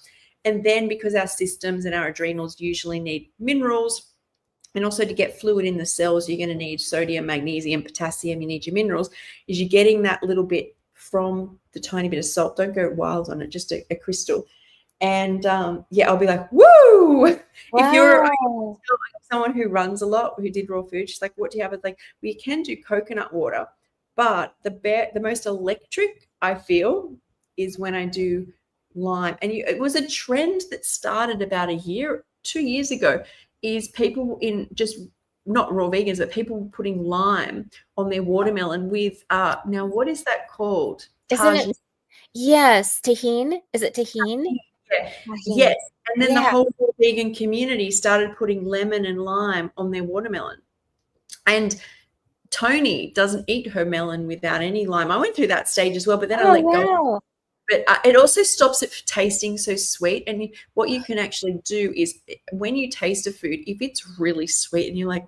Speaker 1: And then because our systems and our adrenals usually need minerals, and also to get fluid in the cells, you're going to need sodium, magnesium, potassium, you need your minerals, is you're getting that little bit from the tiny bit of salt. Don't go wild on it, just a crystal. And I'll be like, woo! If you're someone who runs a lot, who did raw food, she's like, what do you have? It's like, we can do coconut water, but the most electric I feel is when I do lime. And it was a trend that started about 2 years ago, is people in just not raw vegans, but people putting lime on their watermelon with now what is that called?
Speaker 2: Isn't it? Yes, tahini. Is it tahini?
Speaker 1: Yeah. Yes. And then the whole vegan community started putting lemon and lime on their watermelon. And Tony doesn't eat her melon without any lime. I went through that stage as well, but then I let go. But it also stops it tasting so sweet. And what you can actually do is when you taste a food, if it's really sweet and you're like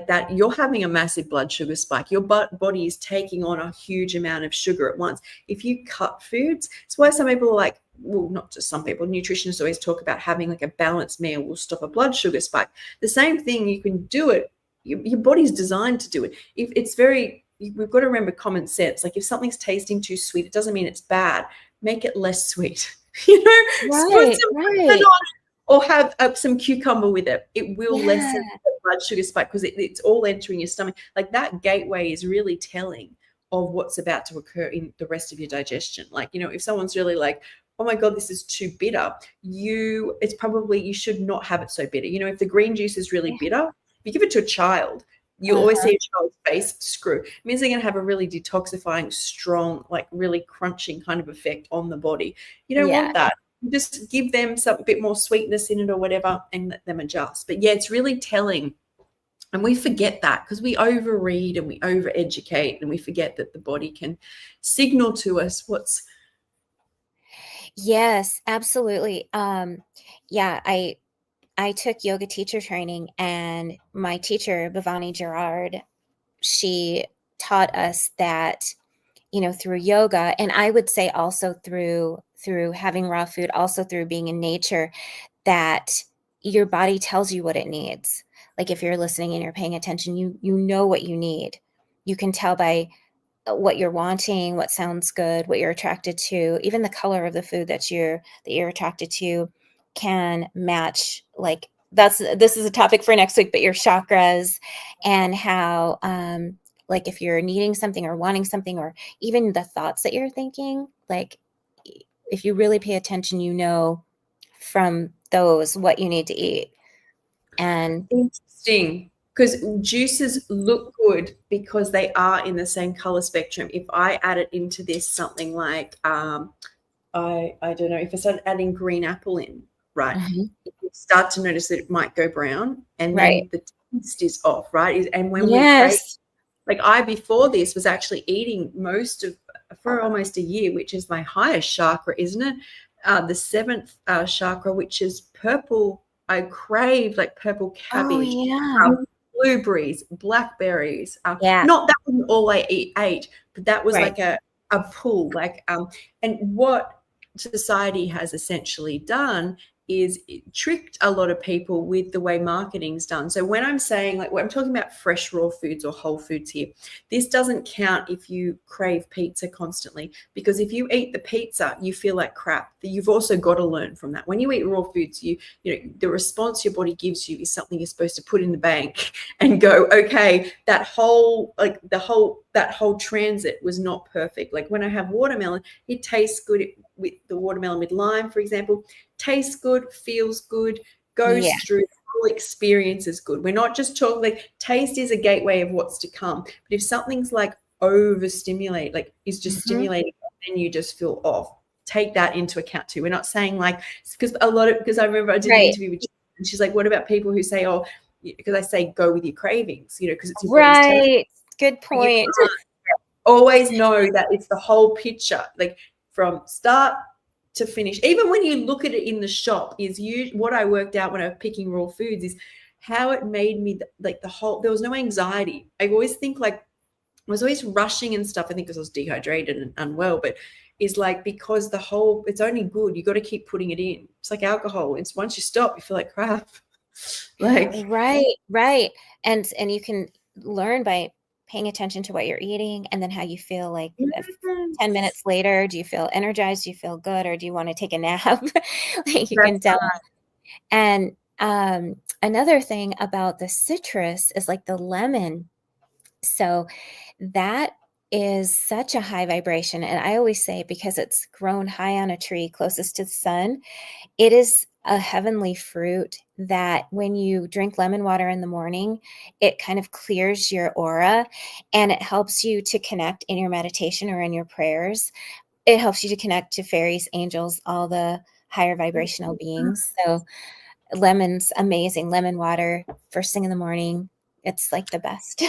Speaker 1: that, you're having a massive blood sugar spike. Your body is taking on a huge amount of sugar at once. If you cut foods, it's why some people are like, well, not just some people, nutritionists always talk about having like a balanced meal will stop a blood sugar spike. The same thing, you can do it. Your body's designed to do it. If it's we've got to remember common sense. Like if something's tasting too sweet, it doesn't mean it's bad. Make it less sweet, put some lemon on it, or have some cucumber with it. It will lessen the blood sugar spike because it's all entering your stomach. Like that gateway is really telling of what's about to occur in the rest of your digestion. Like, if someone's really like, oh my God, this is too bitter, you should not have it so bitter. If the green juice is really bitter, if you give it to a child, you always see a child's face screw. It means they're going to have a really detoxifying, strong, like really crunching kind of effect on the body. You don't want that. Just give them some bit more sweetness in it or whatever and let them adjust. But it's really telling. And we forget that because we overread and we overeducate and we forget that the body can signal to us what's.
Speaker 2: Yes, absolutely. I took yoga teacher training, and my teacher, Bhavani Gerard, she taught us that, through yoga, and I would say also through having raw food, also through being in nature, that your body tells you what it needs. Like if you're listening and you're paying attention, you know what you need. You can tell by what you're wanting, what sounds good, what you're attracted to, even the color of the food that you're attracted to can match. Like this is a topic for next week, but your chakras and how, like if you're needing something or wanting something, or even the thoughts that you're thinking, like if you really pay attention, from those what you need to eat. And
Speaker 1: interesting. Because juices look good because they are in the same color spectrum. If I added into this something like, I don't know, if I started adding green apple in, right, you start to notice that it might go brown and then the taste is off, right? And when we crave, like before this was actually eating for almost a year, which is my highest chakra, isn't it? The 7th chakra, which is purple. I crave like purple cabbage. blueberries, blackberries.
Speaker 2: Yeah.
Speaker 1: Not that wasn't all I ate, but that was
Speaker 2: Right.
Speaker 1: like a pull. Like, and what society has essentially done is it tricked a lot of people with the way marketing's done. So when I'm saying, like, when I'm talking about fresh raw foods or whole foods here, this doesn't count if you crave pizza constantly, because if you eat the pizza, you feel like crap. You've also got to learn from that. When you eat raw foods, you know, the response your body gives you is something you're supposed to put in the bank and go, okay, that whole transit was not perfect. Like when I have watermelon, it tastes good with the watermelon with lime, for example, tastes good, feels good,
Speaker 2: Yeah.
Speaker 1: goes through the whole experience is good. We're not just talking, like, taste is a gateway of what's to come. But if something's like overstimulate, like is just stimulating, then you just feel off. Take that into account too. We're not saying like, because I remember I did an
Speaker 2: Right.
Speaker 1: interview with, and she's like, what about people who say, oh, because I say go with your cravings, you know, because it's your body's telling you.
Speaker 2: Right. Good
Speaker 1: You
Speaker 2: point.
Speaker 1: can't always know that it's the whole picture, like from start to finish. Even when you look at it in the shop, what I worked out when I was picking raw foods is how it made me like the whole. There was no anxiety. I always think like I was always rushing and stuff. I think because I was dehydrated and unwell, but is like because the whole, it's only good. You got to keep putting it in. It's like alcohol. It's once you stop, you feel like crap. Like
Speaker 2: Right. And you can learn by paying attention to what you're eating and then how you feel, like if 10
Speaker 1: yes,
Speaker 2: minutes later, do you feel energized? Do you feel good? Or do you want to take a nap? Like you can
Speaker 1: that's
Speaker 2: tell. And another thing about the citrus is like the lemon. So that is such a high vibration. And I always say, because it's grown high on a tree closest to the sun, it is a heavenly fruit that when you drink lemon water in the morning, it kind of clears your aura and it helps you to connect in your meditation or in your prayers. It helps you to connect to fairies, angels, all the higher vibrational beings. So lemon's amazing. Lemon water first thing in the morning. It's like the best.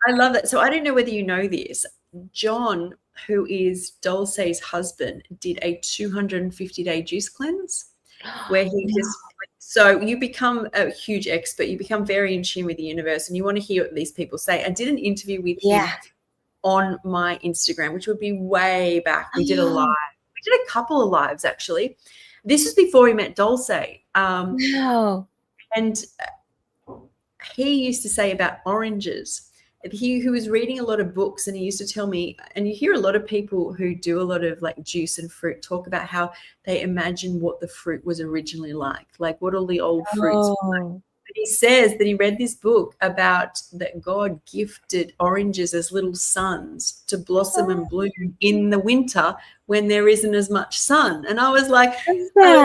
Speaker 1: I love that. So I don't know whether you know this. John, who is Dulce's husband, did a 250-day juice cleanse where he
Speaker 2: No.
Speaker 1: just, so you become a huge expert. You become very in tune with the universe and you want to hear what these people say. I did an interview with
Speaker 2: Yeah.
Speaker 1: him on my Instagram, which would be way back. We did a live.
Speaker 2: Oh,
Speaker 1: We did a couple of lives actually. This was before we met Dulce.
Speaker 2: no.
Speaker 1: And he used to say about oranges. He was reading a lot of books and he used to tell me, and you hear a lot of people who do a lot of like juice and fruit talk about how they imagine what the fruit was originally like what all the old fruits were like.
Speaker 2: Oh.
Speaker 1: But he says that he read this book about that God gifted oranges as little suns to blossom and bloom in the winter when there isn't as much sun. And I was like,
Speaker 2: What's
Speaker 1: I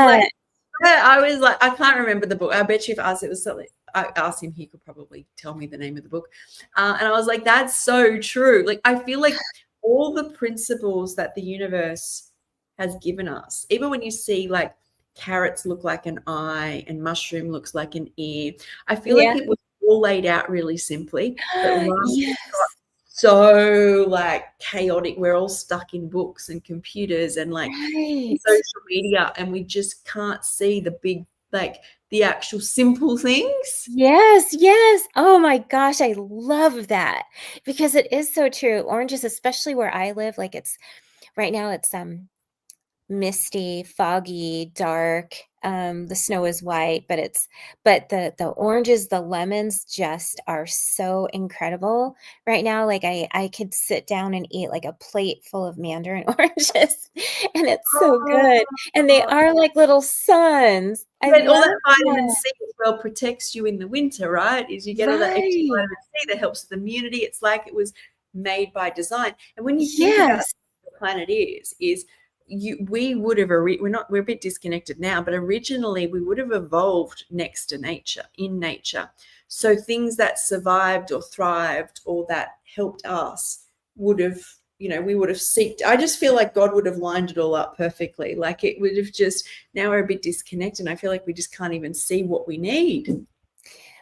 Speaker 1: was like,
Speaker 2: that?
Speaker 1: I can't remember the book. I bet you if I asked, it was something. I asked him, he could probably tell me the name of the book. And I was like, that's so true. Like, I feel like all the principles that the universe has given us, even when you see like carrots look like an eye and mushroom looks like an ear, I feel like
Speaker 2: Yeah.
Speaker 1: it was all laid out really simply. But life
Speaker 2: Yes.
Speaker 1: so like chaotic. We're all stuck in books and computers and like
Speaker 2: Right.
Speaker 1: social media, and we just can't see the big, like the actual simple things.
Speaker 2: Yes. Oh my gosh, I love that because it is so true. Oranges, especially where I live, like it's right now it's misty, foggy, dark. The snow is white, but the oranges, the lemons just are so incredible right now. Like I could sit down and eat like a plate full of mandarin oranges, and it's so good. And they
Speaker 1: Oh,
Speaker 2: are like little suns. I
Speaker 1: yeah, all
Speaker 2: love
Speaker 1: that vitamin
Speaker 2: that.
Speaker 1: C as well protects you in the winter, right? Is you get all that extra
Speaker 2: Right.
Speaker 1: vitamin C that helps with immunity. It's like it was made by design. And when you think about
Speaker 2: Yes.
Speaker 1: what the planet is we would have we're a bit disconnected now, but originally we would have evolved next to nature, in nature. So things that survived or thrived or that helped us would have, we would have seeked. I just feel like God would have lined it all up perfectly. Like it would have just, now we're a bit disconnected. And I feel like we just can't even see what we need.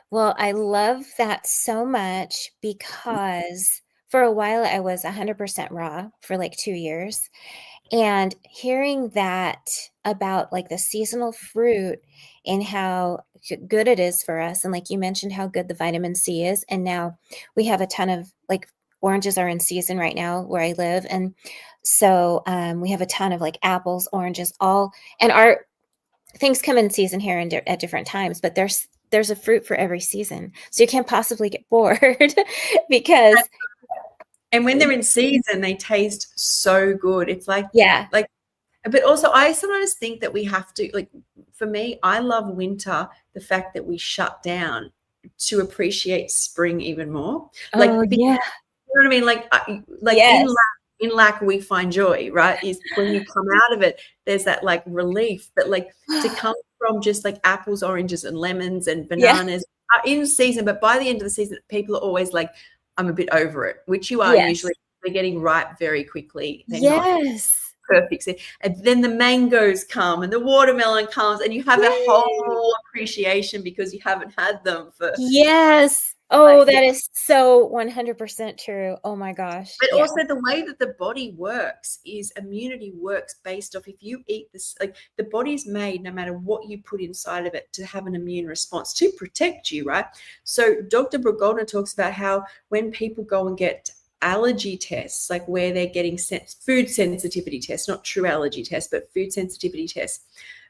Speaker 2: Well, I love that so much because for a while I was 100% raw for like 2 years. And hearing that about like the seasonal fruit and how good it is for us, and like you mentioned how good the vitamin C is, and now we have a ton of like oranges are in season right now where I live, and so we have a ton of like apples, oranges, all, and our things come in season here and at different times, but there's a fruit for every season, so you can't possibly get bored because
Speaker 1: And when they're in season, they taste so good. It's
Speaker 2: yeah.
Speaker 1: like, but also I sometimes think that we have to, like, for me, I love winter, the fact that we shut down to appreciate spring even more.
Speaker 2: Oh
Speaker 1: You
Speaker 2: yeah.
Speaker 1: know what I mean? Like
Speaker 2: Yes.
Speaker 1: in lack we find joy, right? Is when you come out of it, there's that like relief. But like to come from just like apples, oranges, and lemons and
Speaker 2: Yeah.
Speaker 1: bananas are in season, but by the end of the season, people are always like, I'm a bit over it, which you are
Speaker 2: Yes.
Speaker 1: usually. They're getting ripe very quickly. They're not
Speaker 2: Yes.
Speaker 1: perfect. And then the mangoes come and the watermelon comes, and you have a
Speaker 2: Yay.
Speaker 1: whole appreciation because you haven't had them for
Speaker 2: Yes.
Speaker 1: like,
Speaker 2: Oh,
Speaker 1: yeah.
Speaker 2: that is so 100% true. Oh my gosh.
Speaker 1: But
Speaker 2: Yeah.
Speaker 1: also the way that the body works is immunity works based off if you eat this, like the body's made no matter what you put inside of it to have an immune response to protect you, right? So Dr. Brogolna talks about how when people go and get allergy tests, like where they're getting food sensitivity tests, not true allergy tests, but food sensitivity tests,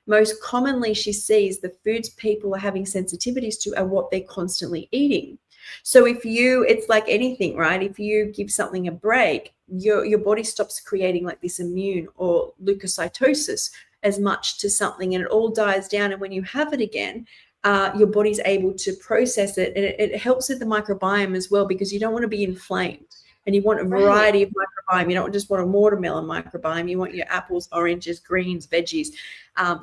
Speaker 1: most commonly she sees the foods people are having sensitivities to are what they're constantly eating. So it's like anything, right? If you give something a break, your body stops creating like this immune or leukocytosis as much to something, and it all dies down. And when you have it again, your body's able to process it, and it helps with the microbiome as well, because you don't want to be inflamed. And you want a
Speaker 2: Right.
Speaker 1: variety of microbiome. You don't just want a watermelon microbiome. You want your apples, oranges, greens, veggies.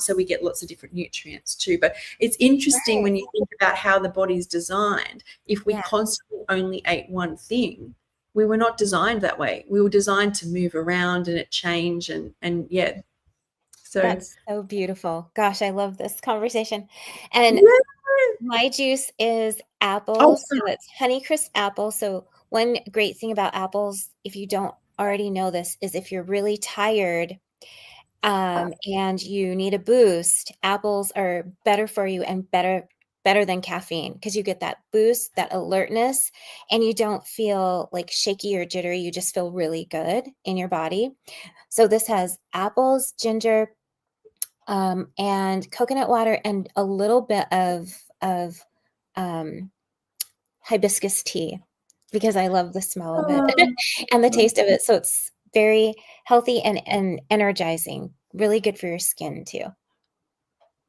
Speaker 1: So we get lots of different nutrients too. But it's interesting
Speaker 2: Right.
Speaker 1: when you think about how the body's designed. If we
Speaker 2: Yeah.
Speaker 1: constantly only ate one thing, we were not designed that way. We were designed to move around and it change and yeah. So
Speaker 2: That's so beautiful. Gosh, I love this conversation. And
Speaker 1: yeah.
Speaker 2: my juice is
Speaker 1: Oh,
Speaker 2: apples, so it's Honeycrisp apple. So one great thing about apples, if you don't already know this, is if you're really tired, and you need a boost, apples are better for you and better than caffeine because you get that boost, that alertness, and you don't feel like shaky or jittery. You just feel really good in your body. So this has apples, ginger, and coconut water, and a little bit of um, hibiscus tea because I love the smell of it and the taste of it. So it's very healthy and energizing. Really good for your skin too.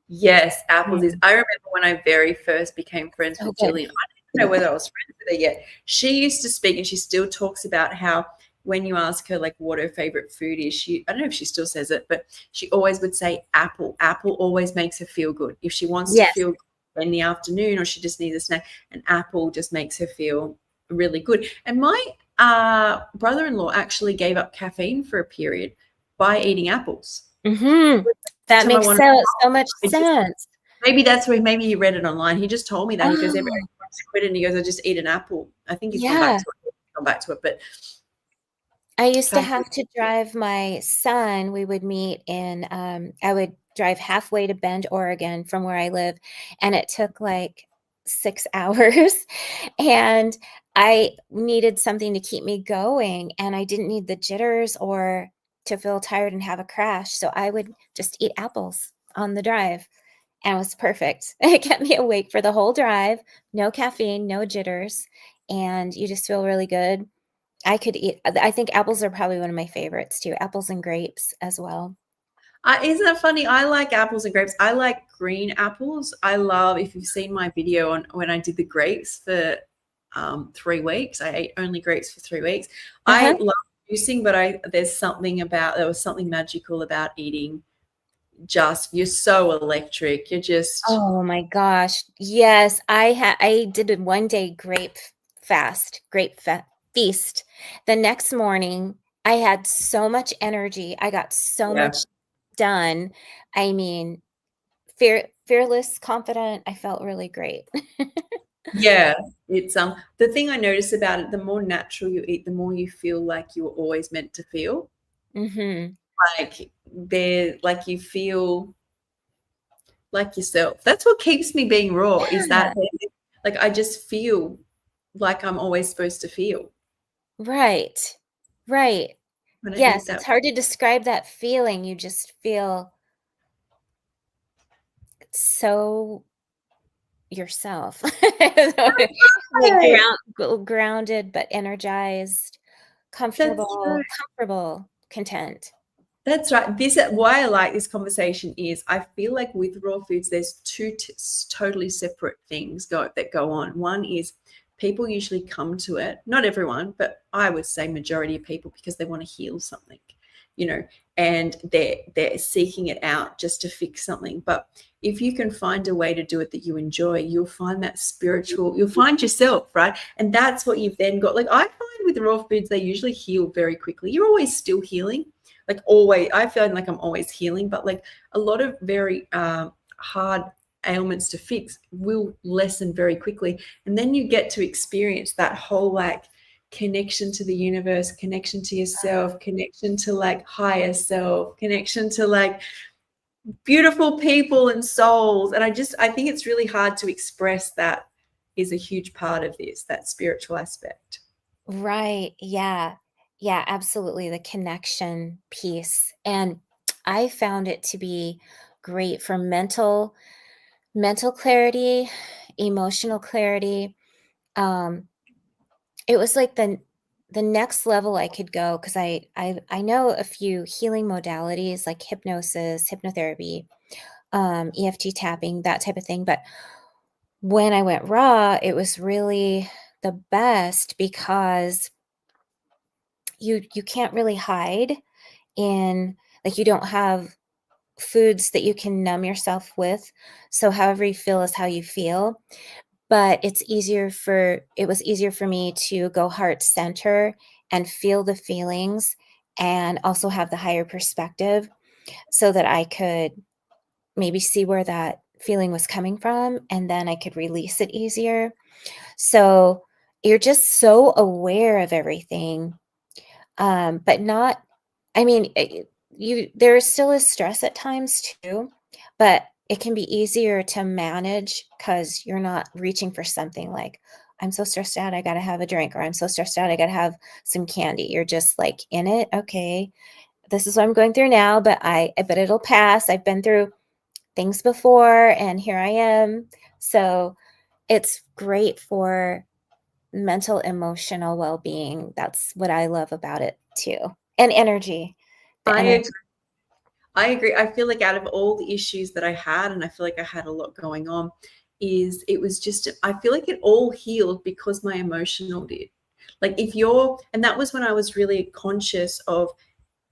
Speaker 1: yes, apples is.
Speaker 2: Mm,
Speaker 1: I remember when I very first became friends
Speaker 2: so
Speaker 1: with
Speaker 2: good.
Speaker 1: Jillian. I don't know whether I was friends with her yet. She used to speak, and she still talks about how when you ask her like what her favorite food is, I don't know if she still says it, but she always would say apple. Apple always makes her feel good. If she wants to
Speaker 2: Yes.
Speaker 1: feel good in the afternoon or she just needs a snack, an apple just makes her feel really good. And my brother-in-law actually gave up caffeine for a period by eating apples.
Speaker 2: Mhm. That
Speaker 1: Time I
Speaker 2: makes
Speaker 1: wanted
Speaker 2: so much
Speaker 1: it just
Speaker 2: sense.
Speaker 1: maybe that's where maybe he read it online. He just told me that. He goes, every
Speaker 2: Oh,
Speaker 1: time I quit it, and he goes, I just eat an apple. I think he's gone back
Speaker 2: yeah.
Speaker 1: to it. Gone back to it. But
Speaker 2: I used to
Speaker 1: caffeine,
Speaker 2: have to drive my son. We would meet in, I would drive halfway to Bend, Oregon from where I live, and it took like 6 hours. And I needed something to keep me going, and I didn't need the jitters or to feel tired and have a crash. So I would just eat apples on the drive, and it was perfect. It kept me awake for the whole drive, no caffeine, no jitters, and you just feel really good. I could eat I think apples are probably one of my favorites too, apples and grapes as well.
Speaker 1: isn't that funny? I like apples and grapes. I like green apples. I love, if you've seen my video on when I did the grapes for 3 weeks, I ate only grapes for 3 weeks. I
Speaker 2: Uh-huh.
Speaker 1: love juicing, but there was something magical about eating. Just, you're so electric. You're just,
Speaker 2: Oh my gosh. Yes, I did a one-day grape feast. The next morning, I had so much energy. I got so
Speaker 1: yeah.
Speaker 2: much done. I mean, fearless, confident. I felt really great.
Speaker 1: Yeah, it's the thing I notice about it, the more natural you eat, the more you feel like you were always meant to feel.
Speaker 2: Mhm.
Speaker 1: like they're like you feel like yourself. That's what keeps me being raw, is
Speaker 2: Yeah.
Speaker 1: that like I just feel like I'm always supposed to feel.
Speaker 2: Right. Right.
Speaker 1: And I think
Speaker 2: Yes, it's
Speaker 1: that
Speaker 2: hard to describe that feeling. You just feel so yourself. Like
Speaker 1: right.
Speaker 2: grounded but energized,
Speaker 1: That's right.
Speaker 2: comfortable, content.
Speaker 1: That's right. This why I like this conversation is I feel like with raw foods, there's two totally separate things that go on. One is people usually come to it, not everyone, but I would say majority of people, because they want to heal something, you know, and they're seeking it out just to fix something. But if you can find a way to do it that you enjoy, you'll find that spiritual, you'll find yourself, right? And that's what you've then got. Like I find with raw foods, they usually heal very quickly. You're always still healing, like always. I feel like I'm always healing, but like a lot of very hard ailments to fix will lessen very quickly, and then you get to experience that whole like connection to the universe, connection to yourself, connection to like higher self, connection to like beautiful people and souls. And I think it's really hard to express. That is a huge part of this, that spiritual aspect.
Speaker 2: Right. Yeah. Yeah, absolutely. The connection piece. And I found it to be great for mental clarity, emotional clarity. Um, it was like the next level I could go because I know a few healing modalities like hypnosis, hypnotherapy, EFT tapping, that type of thing. But when I went raw, it was really the best because you can't really hide in, like, you don't have foods that you can numb yourself with. So however you feel is how you feel. But it was easier for me to go heart center and feel the feelings and also have the higher perspective so that I could maybe see where that feeling was coming from and then I could release it easier. So you're just so aware of everything, but not, I mean, there still is stress at times too, but it can be easier to manage because you're not reaching for something like, I'm so stressed out, I gotta have a drink, or I'm so stressed out, I gotta have some candy. You're just like in it. Okay, this is what I'm going through now, but I bet it'll pass. I've been through things before, and here I am. So it's great for mental, emotional well-being. That's what I love about it too. And energy, the
Speaker 1: I
Speaker 2: energy.
Speaker 1: I agree. I feel like out of all the issues that I had, and I feel like I had a lot going on, is it was just, I feel like it all healed because my emotional did. Like if you're, and that was when I was really conscious of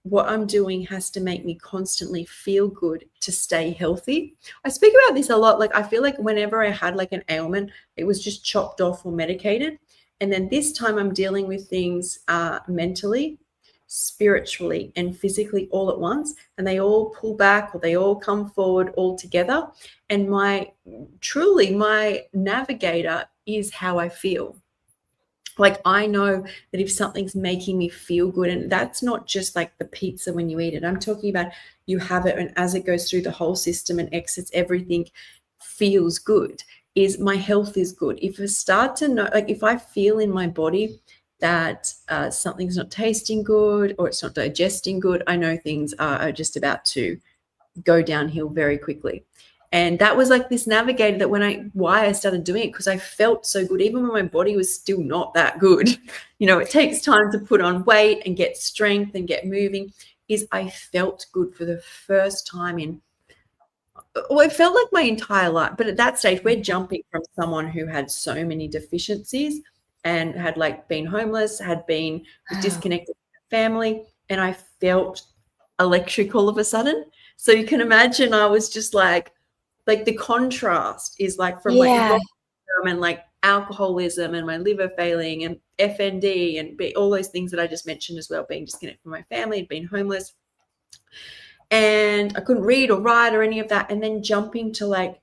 Speaker 1: what I'm doing has to make me constantly feel good to stay healthy. I speak about this a lot. Like I feel like whenever I had like an ailment, it was just chopped off or medicated. And then this time I'm dealing with things mentally, spiritually, and physically all at once. And they all pull back or they all come forward all together. And my navigator is how I feel. Like I know that if something's making me feel good, and that's not just like the pizza when you eat it, I'm talking about you have it and as it goes through the whole system and exits, everything feels good, is my health is good. If I start to know, like if I feel in my body that something's not tasting good or it's not digesting good, I know things are just about to go downhill very quickly. And that was like this navigator that why I started doing it, because I felt so good, even when my body was still not that good. You know, it takes time to put on weight and get strength and get moving. Is I felt good for the first time in, well, it felt like my entire life. But at that stage, we're jumping from someone who had so many deficiencies and had like been homeless, was
Speaker 2: Wow.
Speaker 1: disconnected from family, and I felt electric all of a sudden. So you can imagine I was just like the contrast is like from my
Speaker 2: Yeah.
Speaker 1: rock and like alcoholism and my liver failing and FND and all those things that I just mentioned as well, being disconnected from my family and being homeless. And I couldn't read or write or any of that. And then jumping to like,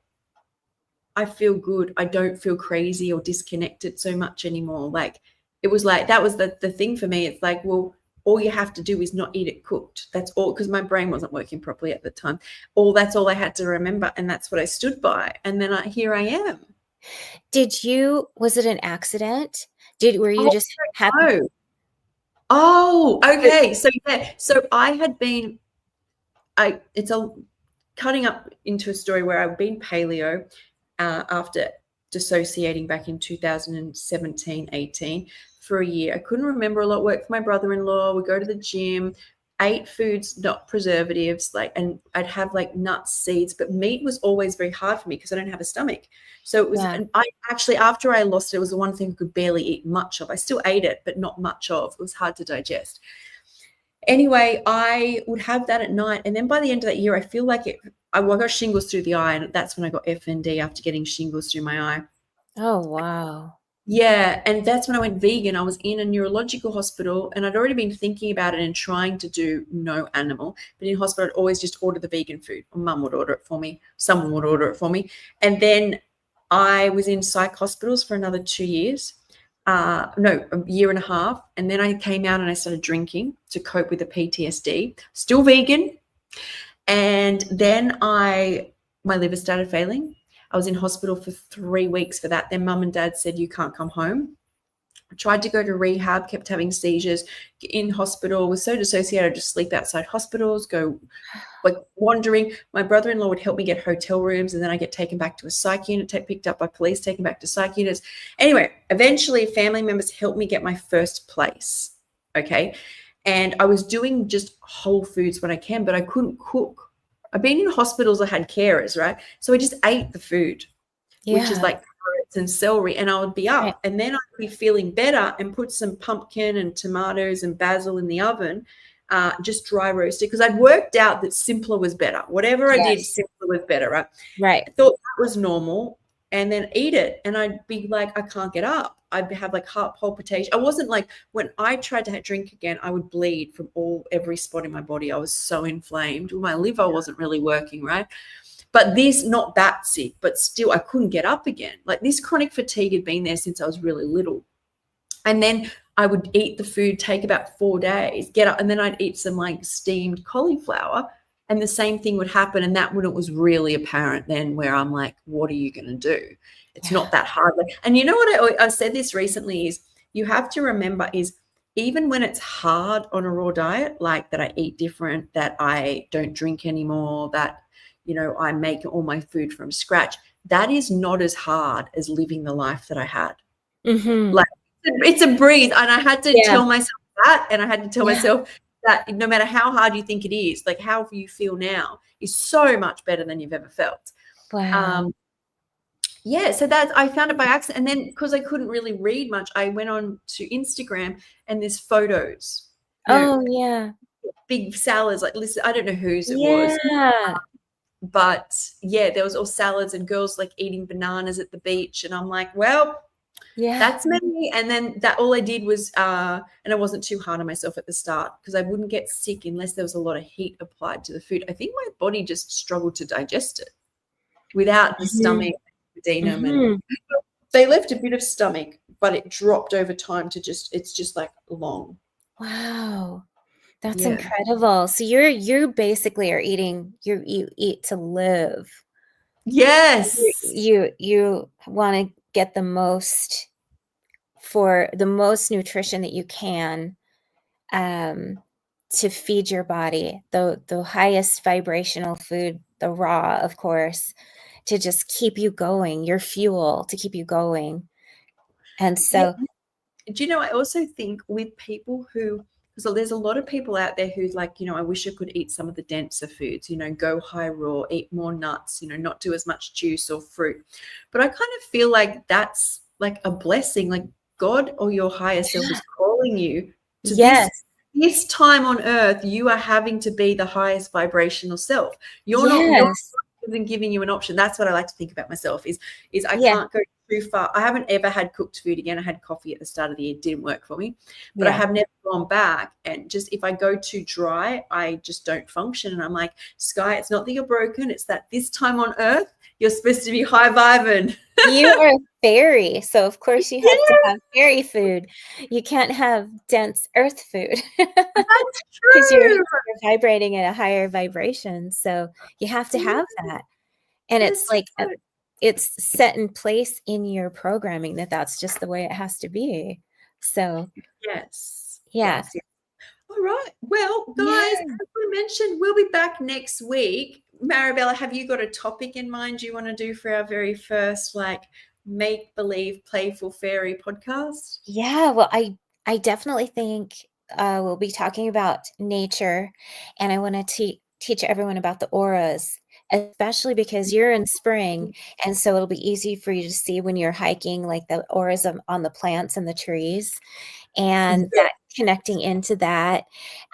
Speaker 1: I feel good. I don't feel crazy or disconnected so much anymore. Like it was like, that was the thing for me. It's like, well, all you have to do is not eat it cooked. That's all, because my brain wasn't working properly at the time. That's all I had to remember, and that's what I stood by. And then here I am.
Speaker 2: Was it an accident? Were you
Speaker 1: Oh,
Speaker 2: just happy?
Speaker 1: no. Oh, okay. So yeah, so I had been, it's a cutting up into a story where I've been paleo after dissociating back in 2017, 18 for a year. I couldn't remember a lot. Worked for my brother-in-law. We go to the gym, ate foods, not preservatives, and I'd have like nuts, seeds, but meat was always very hard for me because I don't have a stomach. So it was,
Speaker 2: Yeah.
Speaker 1: and I actually, after I lost it, it was the one thing I could barely eat much of. I still ate it, but not much of. It was hard to digest. Anyway, I would have that at night. And then by the end of that year, I feel like I got shingles through the eye. And that's when I got FND, after getting shingles through my eye.
Speaker 2: Oh, wow.
Speaker 1: Yeah. And that's when I went vegan. I was in a neurological hospital, and I'd already been thinking about it and trying to do no animal. But in hospital, I'd always just order the vegan food. Or mum would order it for me. Someone would order it for me. And then I was in psych hospitals for another 2 years. No, a year and a half. And then I came out and I started drinking to cope with the PTSD, still vegan. And then my liver started failing. I was in hospital for 3 weeks for that. Then mum and dad said, you can't come home. I tried to go to rehab, kept having seizures in hospital, was so dissociated, I'd just sleep outside hospitals, go like wandering. My brother-in-law would help me get hotel rooms, and then I get taken back to a psych unit, picked up by police, taken back to psych units. Anyway, eventually family members helped me get my first place. Okay. And I was doing just whole foods when I can, but I couldn't cook. I've been in hospitals, I had carers, right? So I just ate the food, which is like carrots and celery, and I would be up.
Speaker 2: Right.
Speaker 1: And then I'd be feeling better and put some pumpkin and tomatoes and basil in the oven, just dry roasted, because I'd worked out that simpler was better. Whatever I did, simpler was better, right?
Speaker 2: Right.
Speaker 1: I thought that was normal, and then eat it, and I'd be like, I can't get up. I'd have like heart palpitation. I wasn't like, when I tried to drink again, I would bleed from every spot in my body. I was so inflamed. My liver wasn't really working, right? But this, not that sick, but still I couldn't get up again. Like, this chronic fatigue had been there since I was really little. And then I would eat the food, take about 4 days, get up, and then I'd eat some like steamed cauliflower, and the same thing would happen. And that when it was really apparent then, where I'm like, what are you going to do? It's not that hard. And you know what, I said this recently, is you have to remember is, even when it's hard on a raw diet, like that I eat different, that I don't drink anymore, that, you know, I make all my food from scratch, that is not as hard as living the life that I had.
Speaker 2: Mm-hmm.
Speaker 1: Like, it's a breeze. And I had to tell myself that, and I had to tell myself that no matter how hard you think it is, like how you feel now is so much better than you've ever felt.
Speaker 2: Wow.
Speaker 1: Yeah, so that I found it by accident. And then because I couldn't really read much, I went on to Instagram, and there's photos. Big salads, like, listen, I don't know whose it was. But yeah, there was all salads and girls like eating bananas at the beach. And I'm like, well, that's me. And then that all I did was, and I wasn't too hard on myself at the start, because I wouldn't get sick unless there was a lot of heat applied to the food. I think my body just struggled to digest it without the stomach. And they left a bit of stomach, but it dropped over time to it's just like long.
Speaker 2: Wow. That's incredible. So you basically are eating, you eat to live.
Speaker 1: Yes.
Speaker 2: You want to get the most nutrition that you can, to feed your body, the highest vibrational food, the raw, of course, to just keep you going, your fuel to keep you going. And so,
Speaker 1: do you know, I also think with people who, because there's a lot of people out there who's like, you know, I wish I could eat some of the denser foods, you know, go high raw, eat more nuts, you know, not do as much juice or fruit. But I kind of feel like that's like a blessing, like God or your higher self is calling you to this time on earth. You are having to be the highest vibrational self. You're not isn't giving you an option. That's what I like to think about myself is I can't go to too far. I haven't ever had cooked food again. I had coffee at the start of the year. It didn't work for me. But I
Speaker 2: Yeah.
Speaker 1: have never gone back. And just if I go too dry, I just don't function. And I'm like, Skye, it's not that you're broken. It's that this time on earth, you're supposed to be high vibing.
Speaker 2: You are a fairy, so of course you have to
Speaker 1: Yeah,
Speaker 2: have fairy food. You can't have dense earth food
Speaker 1: that's
Speaker 2: because you're
Speaker 1: true.
Speaker 2: vibrating at a higher vibration, so you have to have that. And it's
Speaker 1: That's
Speaker 2: like
Speaker 1: right.
Speaker 2: it's set in place in your programming that that's just the way it has to be. So,
Speaker 1: Yes.
Speaker 2: yeah.
Speaker 1: Yes. Yes. All right. Well, guys,
Speaker 2: Yeah.
Speaker 1: as we mentioned, we'll be back next week. Maribella, have you got a topic in mind you want to do for our very first like make believe playful fairy podcast?
Speaker 2: Yeah, well, I definitely think we'll be talking about nature, and I want to teach everyone about the auras, especially because you're in spring, and so it'll be easy for you to see when you're hiking, like the auras on the plants and the trees, and
Speaker 1: Yeah.
Speaker 2: that connecting into that.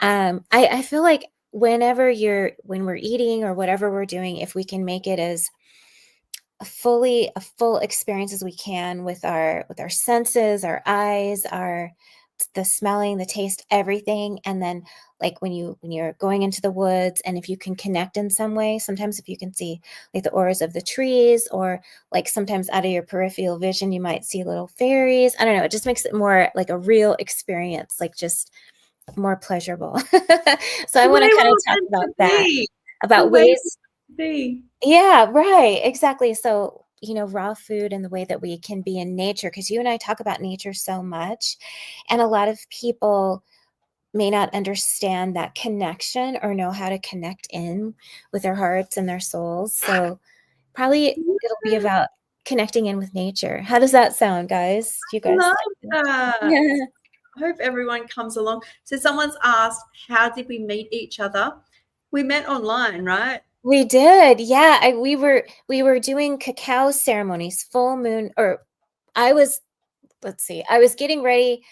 Speaker 2: I feel like when we're eating or whatever we're doing, if we can make it as a full experience as we can with our senses, our eyes, our the smelling, the taste, everything. And then like when you're going into the woods and if you can connect in some way, sometimes if you can see like the auras of the trees or like sometimes out of your peripheral vision you might see little fairies. I don't know, it just makes it more like a real experience, like just more pleasurable. So I
Speaker 1: The
Speaker 2: want
Speaker 1: way
Speaker 2: to
Speaker 1: we
Speaker 2: kind of
Speaker 1: were
Speaker 2: talk
Speaker 1: meant
Speaker 2: about
Speaker 1: to
Speaker 2: that,
Speaker 1: be. The
Speaker 2: about
Speaker 1: way we were
Speaker 2: ways.
Speaker 1: meant to be.
Speaker 2: Yeah, right. Exactly. So, raw food and the way that we can be in nature, because you and I talk about nature so much, and a lot of people may not understand that connection or know how to connect in with their hearts and their souls. So, probably it'll be
Speaker 1: Yeah,
Speaker 2: about connecting in with nature. How does that sound, guys? Do you
Speaker 1: I
Speaker 2: guys
Speaker 1: love
Speaker 2: like
Speaker 1: that.
Speaker 2: that?
Speaker 1: I hope everyone comes along. So someone's asked, how did we meet each other? We met online, right?
Speaker 2: We did. Yeah, we were doing cacao ceremonies, full moon, or I was, let's see, I was getting ready.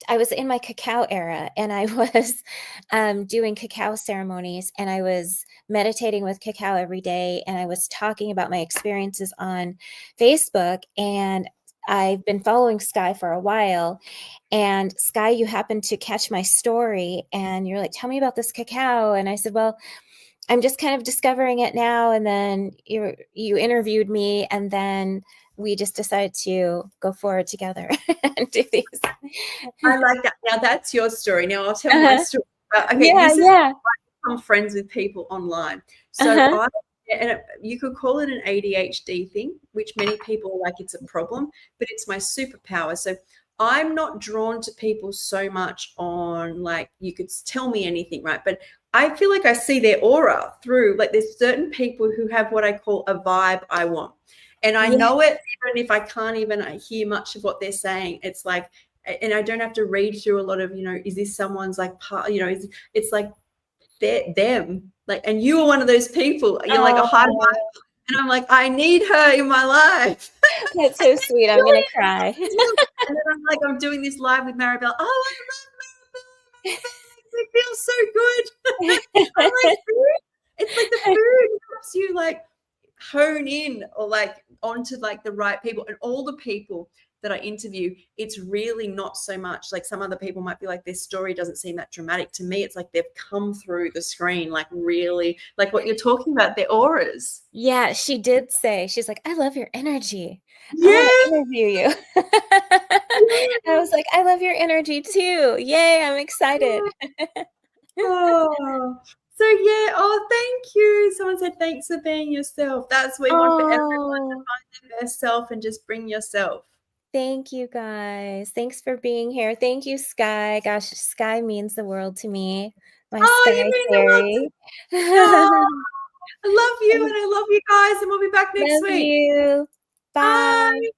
Speaker 2: I was in my cacao era and I was doing cacao ceremonies and I was meditating with cacao every day and I was talking about my experiences on Facebook and I've been following Skye for a while. And Skye, you happened to catch my story and you're like, tell me about this cacao. And I said, well, I'm just kind of discovering it now. And then you interviewed me and then we just decided to go forward together and do these.
Speaker 1: I like that. Now that's your story. Now I'll tell my
Speaker 2: Uh-huh.
Speaker 1: story. Okay,
Speaker 2: Yeah,
Speaker 1: this is
Speaker 2: yeah.
Speaker 1: I'm friends with people online. So
Speaker 2: Uh-huh.
Speaker 1: you could call it an ADHD thing, which many people are like it's a problem, but it's my superpower. So I'm not drawn to people so much on like you could tell me anything, right? But I feel like I see their aura through. Like there's certain people who have what I call a vibe I want. And I
Speaker 2: Yeah.
Speaker 1: know it even if I can't even hear much of what they're saying. It's like, and I don't have to read through a lot of, is this someone's like part, it's like they're them. Like, and you are one of those people. You're like a high
Speaker 2: Oh,
Speaker 1: vibe, and I'm like, I need her in my life.
Speaker 2: that's so sweet. I'm gonna cry.
Speaker 1: And then I'm like, I'm doing this live with Maribel. Oh, I love Maribel. Maribel makes me feel so good. I'm like, food. It's like the food helps you like hone in or like onto like the right people. And all the people that I interview, it's really not so much like some other people might be like their story doesn't seem that dramatic. To me, it's like they've come through the screen, like really like what you're talking about, their auras.
Speaker 2: Yeah, she did say, she's like, I love your energy. I want to
Speaker 1: Yeah.
Speaker 2: interview you. I was like, I love your energy too. Yay, I'm excited.
Speaker 1: Oh, so yeah. Oh, thank you. Someone said thanks for being yourself. That's what we want for everyone to
Speaker 2: Oh,
Speaker 1: find their best self and just bring yourself.
Speaker 2: thank you guys. Thanks for being here. Thank you, Skye. Gosh, Skye means the world to me. My
Speaker 1: Oh, you
Speaker 2: Skye
Speaker 1: mean the world to
Speaker 2: fairy.
Speaker 1: me. Oh, I love you and I love you guys, and we'll be back next
Speaker 2: Love
Speaker 1: week.
Speaker 2: you.
Speaker 1: Bye.
Speaker 2: Bye.